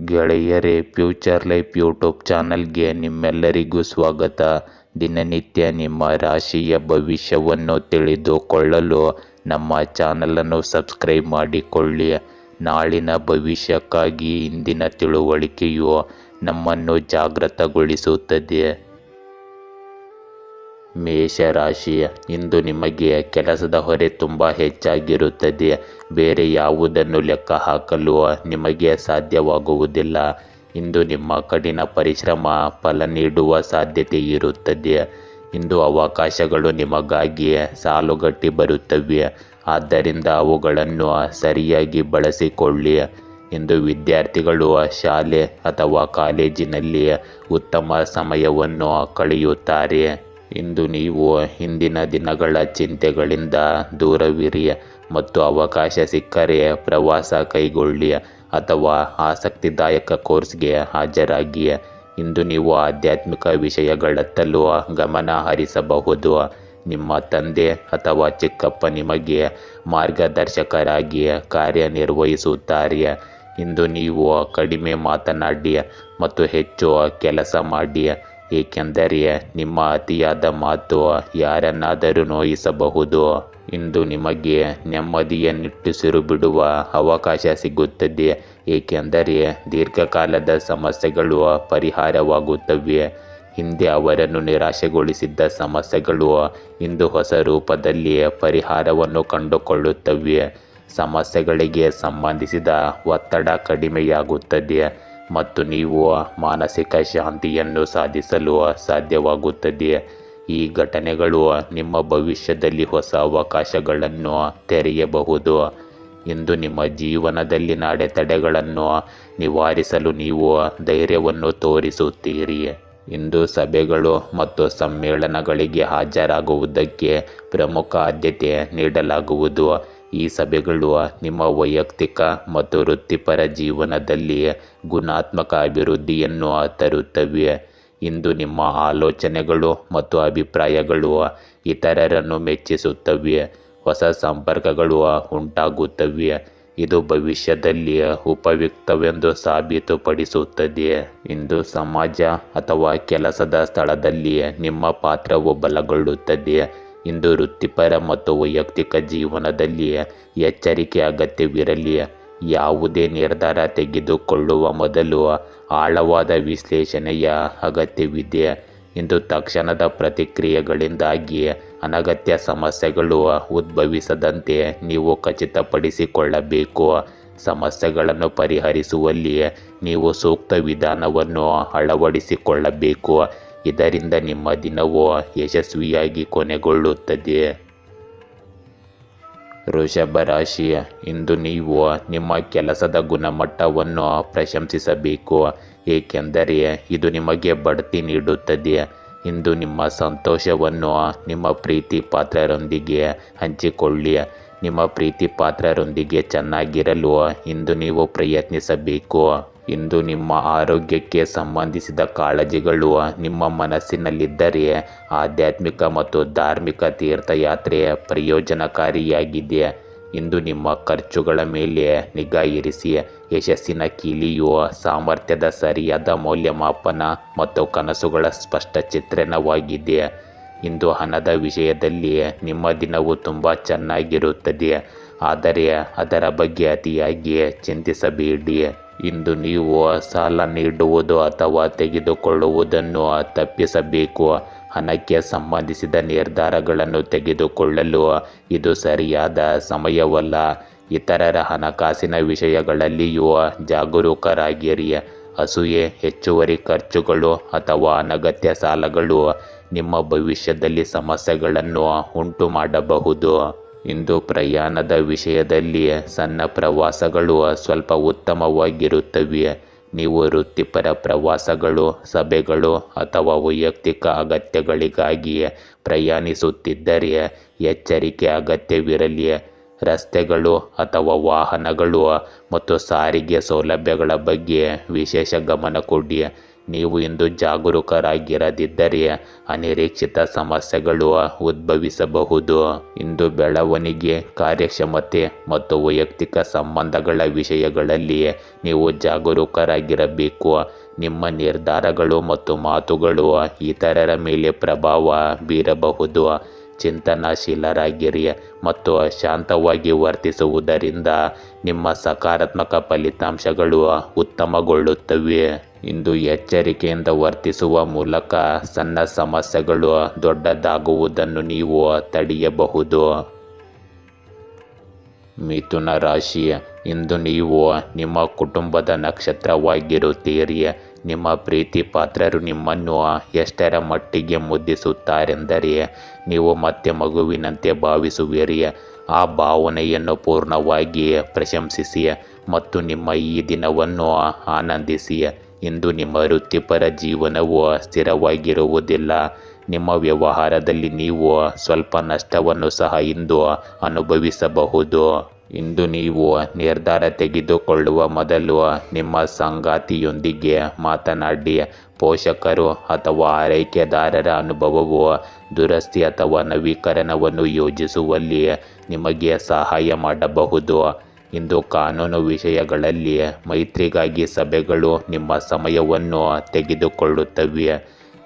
ಗೆಳೆಯರೇ, future life YouTube ಚಾನಲ್ಗೆ ನಿಮ್ಮೆಲ್ಲರಿಗೂ ಸ್ವಾಗತ. ದಿನನಿತ್ಯ ನಿಮ್ಮ ರಾಶಿಯ ಭವಿಷ್ಯವನ್ನು ತಿಳಿದುಕೊಳ್ಳಲು ನಮ್ಮ ಚಾನಲನ್ನು ಸಬ್ಸ್ಕ್ರೈಬ್ ಮಾಡಿಕೊಳ್ಳಿ. ನಾಳಿನ ಭವಿಷ್ಯಕ್ಕಾಗಿ ಇಂದಿನ ತಿಳುವಳಿಕೆಯು ನಮ್ಮನ್ನು ಜಾಗೃತಗೊಳಿಸುತ್ತದೆ. ಮೇಷರಾಶಿ, ಇಂದು ನಿಮಗೆ ಕೆಲಸದ ಹೊರೆ ತುಂಬ ಹೆಚ್ಚಾಗಿರುತ್ತದೆ. ಬೇರೆ ಯಾವುದನ್ನು ಲೆಕ್ಕ ಹಾಕಲು ನಿಮಗೆ ಸಾಧ್ಯವಾಗುವುದಿಲ್ಲ. ಇಂದು ನಿಮ್ಮ ಕಠಿಣ ಪರಿಶ್ರಮ ಫಲ ನೀಡುವ ಸಾಧ್ಯತೆ ಇರುತ್ತದೆ. ಇಂದು ಅವಕಾಶಗಳು ನಿಮಗಾಗಿ ಸಾಲುಗಟ್ಟಿ ಬರುತ್ತವೆ, ಆದ್ದರಿಂದ ಅವುಗಳನ್ನು ಸರಿಯಾಗಿ ಬಳಸಿಕೊಳ್ಳಿ. ಇಂದು ವಿದ್ಯಾರ್ಥಿಗಳು ಶಾಲೆ ಅಥವಾ ಕಾಲೇಜಿನಲ್ಲಿ ಉತ್ತಮ ಸಮಯವನ್ನು ಕಳೆಯುತ್ತಾರೆ. ಇಂದು ನೀವು ಹಿಂದಿನ ದಿನಗಳ ಚಿಂತೆಗಳಿಂದ ದೂರವಿರಿ ಮತ್ತು ಅವಕಾಶ ಸಿಕ್ಕರೆ ಪ್ರವಾಸ ಕೈಗೊಳ್ಳಿ ಅಥವಾ ಆಸಕ್ತಿದಾಯಕ ಕೋರ್ಸ್ಗೆ ಹಾಜರಾಗಿ. ಇಂದು ನೀವು ಆಧ್ಯಾತ್ಮಿಕ ವಿಷಯಗಳತ್ತಲೂ ಗಮನ ಹರಿಸಬಹುದು. ನಿಮ್ಮ ತಂದೆ ಅಥವಾ ಚಿಕ್ಕಪ್ಪ ನಿಮಗೆ ಮಾರ್ಗದರ್ಶಕರಾಗಿ ಕಾರ್ಯನಿರ್ವಹಿಸುತ್ತಾರೆ. ಇಂದು ನೀವು ಕಡಿಮೆ ಮಾತನಾಡಿ ಮತ್ತು ಹೆಚ್ಚು ಕೆಲಸ ಮಾಡಿ, ಏಕೆಂದರೆ ನಿಮ್ಮ ಅತಿಯಾದ ಮಾತು ಯಾರನ್ನಾದರೂ ನೋಯಿಸಬಹುದು. ಇಂದು ನಿಮಗೆ ನೆಮ್ಮದಿಯ ನಿಟ್ಟುಸಿರು ಬಿಡುವ ಅವಕಾಶ ಸಿಗುತ್ತದೆ, ಏಕೆಂದರೆ ದೀರ್ಘಕಾಲದ ಸಮಸ್ಯೆಗಳು ಪರಿಹಾರವಾಗುತ್ತವೆ. ಹಿಂದೆ ಅವರನ್ನು ನಿರಾಶೆಗೊಳಿಸಿದ್ದ ಸಮಸ್ಯೆಗಳು ಇಂದು ಹೊಸ ರೂಪದಲ್ಲಿ ಪರಿಹಾರವನ್ನು ಕಂಡುಕೊಳ್ಳುತ್ತವೆ. ಸಮಸ್ಯೆಗಳಿಗೆ ಸಂಬಂಧಿಸಿದ ಒತ್ತಡ ಕಡಿಮೆಯಾಗುತ್ತದೆ ಮತ್ತು ನೀವು ಮಾನಸಿಕ ಶಾಂತಿಯನ್ನು ಸಾಧಿಸಲು ಸಾಧ್ಯವಾಗುತ್ತದೆ. ಈ ಘಟನೆಗಳು ನಿಮ್ಮ ಭವಿಷ್ಯದಲ್ಲಿ ಹೊಸ ಅವಕಾಶಗಳನ್ನು ತೆರೆಯಬಹುದು. ಇಂದು ನಿಮ್ಮ ಜೀವನದಲ್ಲಿನ ಅಡೆತಡೆಗಳನ್ನು ನಿವಾರಿಸಲು ನೀವು ಧೈರ್ಯವನ್ನು ತೋರಿಸುತ್ತೀರಿ. ಇಂದು ಸಭೆಗಳು ಮತ್ತು ಸಮ್ಮೇಳನಗಳಿಗೆ ಹಾಜರಾಗುವುದಕ್ಕೆ ಪ್ರಮುಖ ಆದ್ಯತೆ ನೀಡಲಾಗುವುದು. ಈ ಸಭೆಗಳು ನಿಮ್ಮ ವೈಯಕ್ತಿಕ ಮತ್ತು ವೃತ್ತಿಪರ ಜೀವನದಲ್ಲಿ ಗುಣಾತ್ಮಕ ಅಭಿವೃದ್ಧಿಯನ್ನು ತರುತ್ತವೆ. ಇಂದು ನಿಮ್ಮ ಆಲೋಚನೆಗಳು ಮತ್ತು ಅಭಿಪ್ರಾಯಗಳು ಇತರರನ್ನು ಮೆಚ್ಚಿಸುತ್ತವೆ. ಹೊಸ ಸಂಪರ್ಕಗಳು ಉಂಟಾಗುತ್ತವೆ. ಇದು ಭವಿಷ್ಯದಲ್ಲಿ ಉಪಯುಕ್ತವೆಂದು ಸಾಬೀತುಪಡಿಸುತ್ತದೆ. ಇಂದು ಸಮಾಜ ಅಥವಾ ಕೆಲಸದ ಸ್ಥಳದಲ್ಲಿ ನಿಮ್ಮ ಪಾತ್ರವು ಬಲಗೊಳ್ಳುತ್ತದೆ. ಇಂದು ವೃತ್ತಿಪರ ಮತ್ತು ವೈಯಕ್ತಿಕ ಜೀವನದಲ್ಲಿ ಎಚ್ಚರಿಕೆ ಅಗತ್ಯವಿರಲಿ. ಯಾವುದೇ ನಿರ್ಧಾರ ತೆಗೆದುಕೊಳ್ಳುವ ಮೊದಲು ಆಳವಾದ ವಿಶ್ಲೇಷಣೆಯ ಅಗತ್ಯವಿದೆ. ಇಂದು ತಕ್ಷಣದ ಪ್ರತಿಕ್ರಿಯೆಗಳಿಂದಾಗಿ ಅನಗತ್ಯ ಸಮಸ್ಯೆಗಳು ಉದ್ಭವಿಸದಂತೆ ನೀವು ಖಚಿತಪಡಿಸಿಕೊಳ್ಳಬೇಕು. ಸಮಸ್ಯೆಗಳನ್ನು ಪರಿಹರಿಸುವಲ್ಲಿ ನೀವು ಸೂಕ್ತ ವಿಧಾನವನ್ನು ಅಳವಡಿಸಿಕೊಳ್ಳಬೇಕು. ಇದರಿಂದ ನಿಮ್ಮ ದಿನವು ಯಶಸ್ವಿಯಾಗಿ ಕೊನೆಗೊಳ್ಳುತ್ತದೆ. ವೃಷಭ ರಾಶಿ, ಇಂದು ನೀವು ನಿಮ್ಮ ಕೆಲಸದ ಗುಣಮಟ್ಟವನ್ನು ಪ್ರಶಂಸಿಸಬೇಕು, ಏಕೆಂದರೆ ಇದು ನಿಮಗೆ ಬಡ್ತಿ ನೀಡುತ್ತದೆ. ಇಂದು ನಿಮ್ಮ ಸಂತೋಷವನ್ನು ನಿಮ್ಮ ಪ್ರೀತಿ ಪಾತ್ರರೊಂದಿಗೆ ಹಂಚಿಕೊಳ್ಳಿ. ನಿಮ್ಮ ಪ್ರೀತಿ ಪಾತ್ರರೊಂದಿಗೆ ಚೆನ್ನಾಗಿರಲು ಇಂದು ನೀವು ಪ್ರಯತ್ನಿಸಬೇಕು. ಇಂದು ನಿಮ್ಮ ಆರೋಗ್ಯಕ್ಕೆ ಸಂಬಂಧಿಸಿದ ಕಾಳಜಿಗಳು ನಿಮ್ಮ ಮನಸ್ಸಿನಲ್ಲಿದ್ದರೆ ಆಧ್ಯಾತ್ಮಿಕ ಮತ್ತು ಧಾರ್ಮಿಕ ತೀರ್ಥಯಾತ್ರೆ ಪ್ರಯೋಜನಕಾರಿಯಾಗಿದೆ. ಇಂದು ನಿಮ್ಮ ಖರ್ಚುಗಳ ಮೇಲೆ ನಿಗಾ ಇರಿಸಿ. ಯಶಸ್ಸಿನ ಕೀಲಿಯು ಸಾಮರ್ಥ್ಯದ ಸರಿಯಾದ ಮೌಲ್ಯಮಾಪನ ಮತ್ತು ಕನಸುಗಳ ಸ್ಪಷ್ಟ ಚಿತ್ರಣವಾಗಿದೆ. ಇಂದು ಹಣದ ವಿಷಯದಲ್ಲಿ ನಿಮ್ಮ ದಿನವು ತುಂಬ ಚೆನ್ನಾಗಿರುತ್ತದೆ, ಆದರೆ ಅದರ ಬಗ್ಗೆ ಅತಿಯಾಗಿ ಚಿಂತಿಸಬೇಡಿ. ಇಂದು ನೀವು ಸಾಲ ನೀಡುವುದು ಅಥವಾ ತೆಗೆದುಕೊಳ್ಳುವುದನ್ನು ತಪ್ಪಿಸಬೇಕು. ಹಣಕ್ಕೆ ಸಂಬಂಧಿಸಿದ ನಿರ್ಧಾರಗಳನ್ನು ತೆಗೆದುಕೊಳ್ಳಲು ಇದು ಸರಿಯಾದ ಸಮಯವಲ್ಲ. ಇತರರ ಹಣಕಾಸಿನ ವಿಷಯಗಳಲ್ಲಿಯೂ ಜಾಗರೂಕರಾಗಿರಿ. ಅಸೂಯೆ, ಹೆಚ್ಚುವರಿ ಖರ್ಚುಗಳು ಅಥವಾ ಅನಗತ್ಯ ಸಾಲಗಳು ನಿಮ್ಮ ಭವಿಷ್ಯದಲ್ಲಿ ಸಮಸ್ಯೆಗಳನ್ನು ಉಂಟು ಮಾಡಬಹುದು. ಇಂದು ಪ್ರಯಾಣದ ವಿಷಯದಲ್ಲಿ ಸಣ್ಣ ಪ್ರವಾಸಗಳು ಸ್ವಲ್ಪ ಉತ್ತಮವಾಗಿರುತ್ತವೆ. ನೀವು ವೃತ್ತಿಪರ ಪ್ರವಾಸಗಳು, ಸಭೆಗಳು ಅಥವಾ ವೈಯಕ್ತಿಕ ಅಗತ್ಯಗಳಿಗಾಗಿ ಪ್ರಯಾಣಿಸುತ್ತಿದ್ದರೆ ಎಚ್ಚರಿಕೆ ಅಗತ್ಯವಿರಲಿ. ರಸ್ತೆಗಳು ಅಥವಾ ವಾಹನಗಳು ಮತ್ತು ಸಾರಿಗೆ ಸೌಲಭ್ಯಗಳ ಬಗ್ಗೆ ವಿಶೇಷ ಗಮನ ಕೊಡಿ. ನೀವು ಇಂದು ಜಾಗರೂಕರಾಗಿರದಿದ್ದರೆ ಅನಿರೀಕ್ಷಿತ ಸಮಸ್ಯೆಗಳು ಉದ್ಭವಿಸಬಹುದು. ಇಂದು ಬೆಳವಣಿಗೆ, ಕಾರ್ಯಕ್ಷಮತೆ ಮತ್ತು ವೈಯಕ್ತಿಕ ಸಂಬಂಧಗಳ ವಿಷಯಗಳಲ್ಲಿ ನೀವು ಜಾಗರೂಕರಾಗಿರಬೇಕು. ನಿಮ್ಮ ನಿರ್ಧಾರಗಳು ಮತ್ತು ಮಾತುಗಳು ಇತರರ ಮೇಲೆ ಪ್ರಭಾವ ಬೀರಬಹುದು. ಚಿಂತನಶೀಲರಾಗಿರಿ ಮತ್ತು ಶಾಂತವಾಗಿ ವರ್ತಿಸುವುದರಿಂದ ನಿಮ್ಮ ಸಕಾರಾತ್ಮಕ ಫಲಿತಾಂಶಗಳು ಉತ್ತಮಗೊಳ್ಳುತ್ತವೆ. ಇಂದು ಎಚ್ಚರಿಕೆಯಿಂದ ವರ್ತಿಸುವ ಮೂಲಕ ಸಣ್ಣ ಸಮಸ್ಯೆಗಳು ದೊಡ್ಡದಾಗುವುದನ್ನು ನೀವು ತಡೆಯಬಹುದು. ಮಿಥುನ ರಾಶಿ, ಇಂದು ನೀವು ನಿಮ್ಮ ಕುಟುಂಬದ ನಕ್ಷತ್ರವಾಗಿರುತ್ತೀರಿ. ನಿಮ್ಮ ಪ್ರೀತಿ ಪಾತ್ರರು ನಿಮ್ಮನ್ನು ಎಷ್ಟರ ಮಟ್ಟಿಗೆ ಮುದ್ದಿಸುತ್ತಾರೆಂದರೆ ನೀವು ಮತ್ತೆ ಮಗುವಿನಂತೆ ಭಾವಿಸುವಿರಿ. ಆ ಭಾವನೆಯನ್ನು ಪೂರ್ಣವಾಗಿ ಪ್ರಶಂಸಿಸಿ ಮತ್ತು ನಿಮ್ಮ ಈ ದಿನವನ್ನು ಆನಂದಿಸಿ. ಇಂದು ನಿಮ್ಮ ವೃತ್ತಿಪರ ಜೀವನವು ಸ್ಥಿರವಾಗಿರುವುದಿಲ್ಲ. ನಿಮ್ಮ ವ್ಯವಹಾರದಲ್ಲಿ ನೀವು ಸ್ವಲ್ಪ ನಷ್ಟವನ್ನು ಸಹ ಇಂದು ಅನುಭವಿಸಬಹುದು. ಇಂದು ನೀವು ನಿರ್ಧಾರ ತೆಗೆದುಕೊಳ್ಳುವ ಮೊದಲು ನಿಮ್ಮ ಸಂಗಾತಿಯೊಂದಿಗೆ ಮಾತನಾಡಿ. ಪೋಷಕರು ಅಥವಾ ಆರೈಕೆದಾರರ ಅನುಭವವು ದುರಸ್ತಿ ಅಥವಾ ನವೀಕರಣವನ್ನು ಯೋಜಿಸುವಲ್ಲಿ ನಿಮಗೆ ಸಹಾಯ ಮಾಡಬಹುದು. ಇಂದು ಕಾನೂನು ವಿಷಯಗಳಲ್ಲಿ ಮೈತ್ರಿಗಾಗಿ ಸಭೆಗಳು ನಿಮ್ಮ ಸಮಯವನ್ನು ತೆಗೆದುಕೊಳ್ಳುತ್ತವೆ.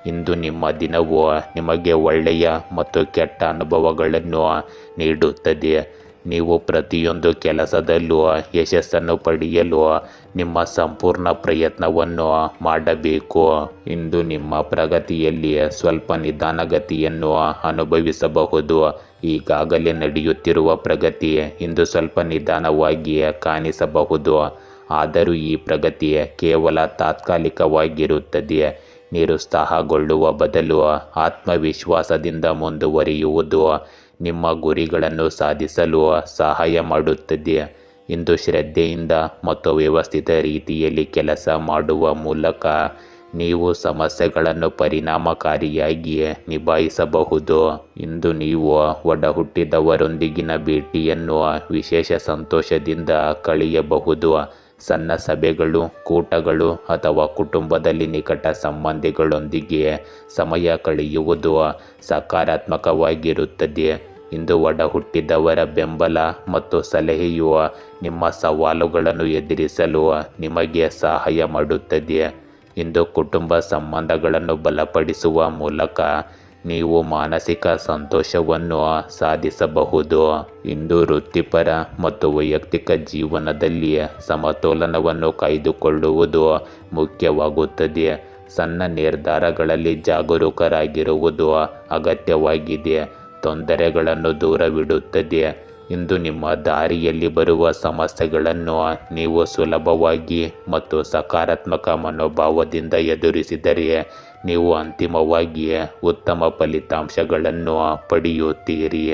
ಇಂದು ನಿಮ್ಮ ದಿನವು ನಿಮಗೆ ಒಳ್ಳೆಯ ಮತ್ತು ಕೆಟ್ಟ ಅನುಭವಗಳನ್ನು ನೀಡುತ್ತದೆ. ನೀವು ಪ್ರತಿಯೊಂದು ಕೆಲಸದಲ್ಲೂ ಯಶಸ್ಸನ್ನು ಪಡೆಯಲು ನಿಮ್ಮ ಸಂಪೂರ್ಣ ಪ್ರಯತ್ನವನ್ನು ಮಾಡಬೇಕು. ಇಂದು ನಿಮ್ಮ ಪ್ರಗತಿಯಲ್ಲಿ ಸ್ವಲ್ಪ ನಿಧಾನಗತಿಯನ್ನು ಅನುಭವಿಸಬಹುದು. ಈಗಾಗಲೇ ನಡೆಯುತ್ತಿರುವ ಪ್ರಗತಿ ಇಂದು ಸ್ವಲ್ಪ ನಿಧಾನವಾಗಿ ಕಾಣಿಸಬಹುದು. ಆದರೂ ಈ ಪ್ರಗತಿ ಕೇವಲ ತಾತ್ಕಾಲಿಕವಾಗಿರುತ್ತದೆ. ನಿರುತ್ಸಾಹಗೊಳ್ಳುವ ಬದಲು ಆತ್ಮವಿಶ್ವಾಸದಿಂದ ಮುಂದುವರಿಯುವುದು ನಿಮ್ಮ ಗುರಿಗಳನ್ನು ಸಾಧಿಸಲು ಸಹಾಯ ಮಾಡುತ್ತದೆ. ಇಂದು ಶ್ರದ್ಧೆಯಿಂದ ಮತ್ತು ವ್ಯವಸ್ಥಿತ ರೀತಿಯಲ್ಲಿ ಕೆಲಸ ಮಾಡುವ ಮೂಲಕ ನೀವು ಸಮಸ್ಯೆಗಳನ್ನು ಪರಿಣಾಮಕಾರಿಯಾಗಿ ನಿಭಾಯಿಸಬಹುದು. ಇಂದು ನೀವು ಒಡಹುಟ್ಟಿದವರೊಂದಿಗಿನ ಭೇಟಿಯನ್ನು ವಿಶೇಷ ಸಂತೋಷದಿಂದ ಕಳೆಯಬಹುದು. ಸಣ್ಣ ಸಭೆಗಳು, ಕೂಟಗಳು ಅಥವಾ ಕುಟುಂಬದಲ್ಲಿ ನಿಕಟ ಸಂಬಂಧಿಗಳೊಂದಿಗೆ ಸಮಯ ಕಳೆಯುವುದು ಸಕಾರಾತ್ಮಕವಾಗಿರುತ್ತದೆ. ಇಂದು ಒಡಹುಟ್ಟಿದವರ ಬೆಂಬಲ ಮತ್ತು ಸಲಹೆಯು ನಿಮ್ಮ ಸವಾಲುಗಳನ್ನು ಎದುರಿಸಲು ನಿಮಗೆ ಸಹಾಯ ಮಾಡುತ್ತದೆ. ಇಂದು ಕುಟುಂಬ ಸಂಬಂಧಗಳನ್ನು ಬಲಪಡಿಸುವ ಮೂಲಕ ನೀವು ಮಾನಸಿಕ ಸಂತೋಷವನ್ನು ಸಾಧಿಸಬಹುದು. ಇಂದು ವೃತ್ತಿಪರ ಮತ್ತು ವೈಯಕ್ತಿಕ ಜೀವನದಲ್ಲಿ ಸಮತೋಲನವನ್ನು ಕಾಯ್ದುಕೊಳ್ಳುವುದು ಮುಖ್ಯವಾಗುತ್ತದೆ. ಸಣ್ಣ ನಿರ್ಧಾರಗಳಲ್ಲಿ ಜಾಗರೂಕರಾಗಿರುವುದು ಅಗತ್ಯವಾಗಿದೆ. ತೊಂದರೆಗಳನ್ನು ದೂರವಿಡುತ್ತದೆ. ಇಂದು ನಿಮ್ಮ ದಾರಿಯಲ್ಲಿ ಬರುವ ಸಮಸ್ಯೆಗಳನ್ನು ನೀವು ಸುಲಭವಾಗಿ ಮತ್ತು ಸಕಾರಾತ್ಮಕ ಮನೋಭಾವದಿಂದ ಎದುರಿಸಿದರೆ ನೀವು ಅಂತಿಮವಾಗಿ ಉತ್ತಮ ಫಲಿತಾಂಶಗಳನ್ನು ಪಡೆಯುತ್ತೀರಿ.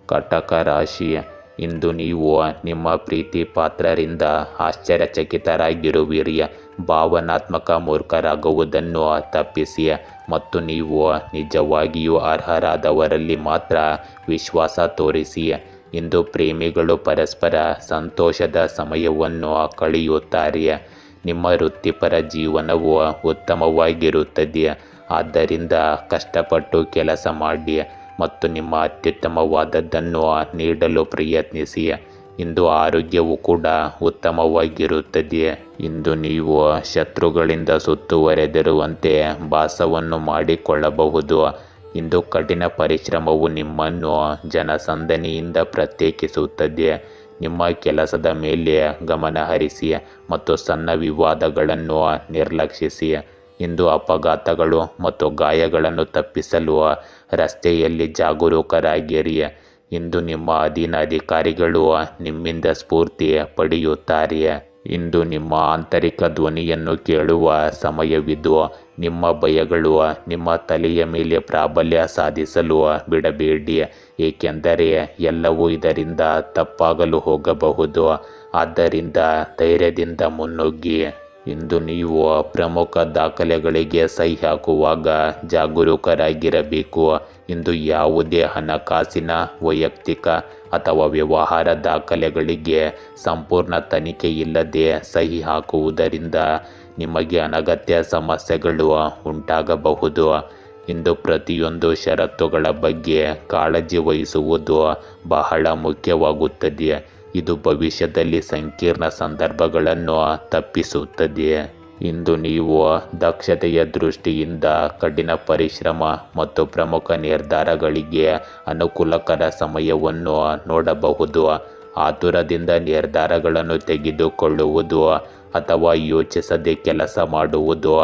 ಕಟಕ ರಾಶಿ, ಇಂದು ನೀವು ನಿಮ್ಮ ಪ್ರೀತಿ ಪಾತ್ರರಿಂದ ಆಶ್ಚರ್ಯಚಕಿತರಾಗಿರುವಿರಿ. ಭಾವನಾತ್ಮಕ ಮೂರ್ಖರಾಗುವುದನ್ನು ತಪ್ಪಿಸಿ ಮತ್ತು ನೀವು ನಿಜವಾಗಿಯೂ ಅರ್ಹರಾದವರಲ್ಲಿ ಮಾತ್ರ ವಿಶ್ವಾಸ ತೋರಿಸಿ. ಇಂದು ಪ್ರೇಮಿಗಳು ಪರಸ್ಪರ ಸಂತೋಷದ ಸಮಯವನ್ನು ಕಳೆಯುತ್ತಾರೆ. ನಿಮ್ಮ ವೃತ್ತಿಪರ ಜೀವನವು ಉತ್ತಮವಾಗಿರುತ್ತದೆ. ಆದ್ದರಿಂದ ಕಷ್ಟಪಟ್ಟು ಕೆಲಸ ಮಾಡಿ ಮತ್ತು ನಿಮ್ಮ ಅತ್ಯುತ್ತಮವಾದದ್ದನ್ನು ನೀಡಲು ಪ್ರಯತ್ನಿಸಿ. ಇಂದು ಆರೋಗ್ಯವು ಕೂಡ ಉತ್ತಮವಾಗಿರುತ್ತದೆ. ಇಂದು ನೀವು ಶತ್ರುಗಳಿಂದ ಸುತ್ತುವರೆದಿರುವಂತೆ ಭಾಸವನ್ನು ಮಾಡಿಕೊಳ್ಳಬಹುದು. ಇಂದು ಕಠಿಣ ಪರಿಶ್ರಮವು ನಿಮ್ಮನ್ನು ಜನಸಂದಣಿಯಿಂದ ಪ್ರತ್ಯೇಕಿಸುತ್ತದೆ. ನಿಮ್ಮ ಕೆಲಸದ ಮೇಲೆ ಗಮನ ಹರಿಸಿ ಮತ್ತು ಸಣ್ಣ ವಿವಾದಗಳನ್ನು ನಿರ್ಲಕ್ಷಿಸಿ. ಇಂದು ಅಪಘಾತಗಳು ಮತ್ತು ಗಾಯಗಳನ್ನು ತಪ್ಪಿಸಲು ರಸ್ತೆಯಲ್ಲಿ ಜಾಗರೂಕರಾಗಿರಿ. ಇಂದು ನಿಮ್ಮ ಅಧೀನ ಅಧಿಕಾರಿಗಳು ನಿಮ್ಮಿಂದ ಸ್ಫೂರ್ತಿ ಪಡೆಯುತ್ತಾರೆ. ಇಂದು ನಿಮ್ಮ ಆಂತರಿಕ ಧ್ವನಿಯನ್ನು ಕೇಳುವ ಸಮಯವಿದು. ನಿಮ್ಮ ಭಯಗಳು ನಿಮ್ಮ ತಲೆಯ ಮೇಲೆ ಪ್ರಾಬಲ್ಯ ಸಾಧಿಸಲು ಬಿಡಬೇಡಿ, ಏಕೆಂದರೆ ಎಲ್ಲವೂ ಇದರಿಂದ ತಪ್ಪಾಗಲು ಹೋಗಬಹುದು. ಆದ್ದರಿಂದ ಧೈರ್ಯದಿಂದ ಮುನ್ನುಗ್ಗಿ. ಇಂದು ನೀವು ಪ್ರಮುಖ ದಾಖಲೆಗಳಿಗೆ ಸಹಿ ಹಾಕುವಾಗ ಜಾಗರೂಕರಾಗಿರಬೇಕು. ಇಂದು ಯಾವುದೇ ಹಣಕಾಸಿನ, ವೈಯಕ್ತಿಕ ಅಥವಾ ವ್ಯವಹಾರ ದಾಖಲೆಗಳಿಗೆ ಸಂಪೂರ್ಣ ತನಿಖೆ ಇಲ್ಲದೆ ಸಹಿ ಹಾಕುವುದರಿಂದ ನಿಮಗೆ ಅನಗತ್ಯ ಸಮಸ್ಯೆಗಳು ಉಂಟಾಗಬಹುದು. ಇಂದು ಪ್ರತಿಯೊಂದು ಷರತ್ತುಗಳ ಬಗ್ಗೆ ಕಾಳಜಿ ವಹಿಸುವುದು ಬಹಳ ಮುಖ್ಯವಾಗುತ್ತದೆ. ಇದು ಭವಿಷ್ಯದಲ್ಲಿ ಸಂಕೀರ್ಣ ಸಂದರ್ಭಗಳನ್ನು ತಪ್ಪಿಸುತ್ತದೆ. ಇಂದು ನೀವು ದಕ್ಷತೆಯ ದೃಷ್ಟಿಯಿಂದ ಕಠಿಣ ಪರಿಶ್ರಮ ಮತ್ತು ಪ್ರಮುಖ ನಿರ್ಧಾರಗಳಿಗೆ ಅನುಕೂಲಕರ ಸಮಯವನ್ನು ನೋಡಬಹುದು. ಆತುರದಿಂದ ನಿರ್ಧಾರಗಳನ್ನು ತೆಗೆದುಕೊಳ್ಳುವುದು ಅಥವಾ ಯೋಚಿಸದೆ ಕೆಲಸ ಮಾಡುವುದು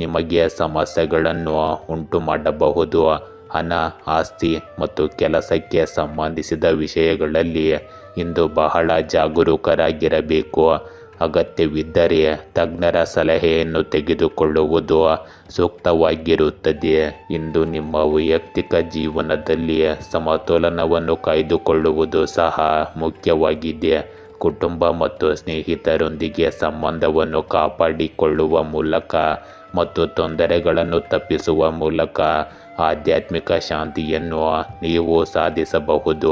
ನಿಮಗೆ ಸಮಸ್ಯೆಗಳನ್ನು ಉಂಟು ಮಾಡಬಹುದು. ಹಣ, ಆಸ್ತಿ ಮತ್ತು ಕೆಲಸಕ್ಕೆ ಸಂಬಂಧಿಸಿದ ವಿಷಯಗಳಲ್ಲಿ ಇಂದು ಬಹಳ ಜಾಗರೂಕರಾಗಿರಬೇಕು. ಅಗತ್ಯವಿದ್ದರೆ ತಜ್ಞರ ಸಲಹೆಯನ್ನು ತೆಗೆದುಕೊಳ್ಳುವುದು ಸೂಕ್ತವಾಗಿರುತ್ತದೆ. ಇಂದು ನಿಮ್ಮ ವೈಯಕ್ತಿಕ ಜೀವನದಲ್ಲಿ ಸಮತೋಲನವನ್ನು ಕಾಯ್ದುಕೊಳ್ಳುವುದು ಸಹ ಮುಖ್ಯವಾಗಿದೆ. ಕುಟುಂಬ ಮತ್ತು ಸ್ನೇಹಿತರೊಂದಿಗೆ ಸಂಬಂಧವನ್ನು ಕಾಪಾಡಿಕೊಳ್ಳುವ ಮೂಲಕ ಮತ್ತು ತೊಂದರೆಗಳನ್ನು ತಪ್ಪಿಸುವ ಮೂಲಕ ಆಧ್ಯಾತ್ಮಿಕ ಶಾಂತಿಯನ್ನು ನೀವು ಸಾಧಿಸಬಹುದು.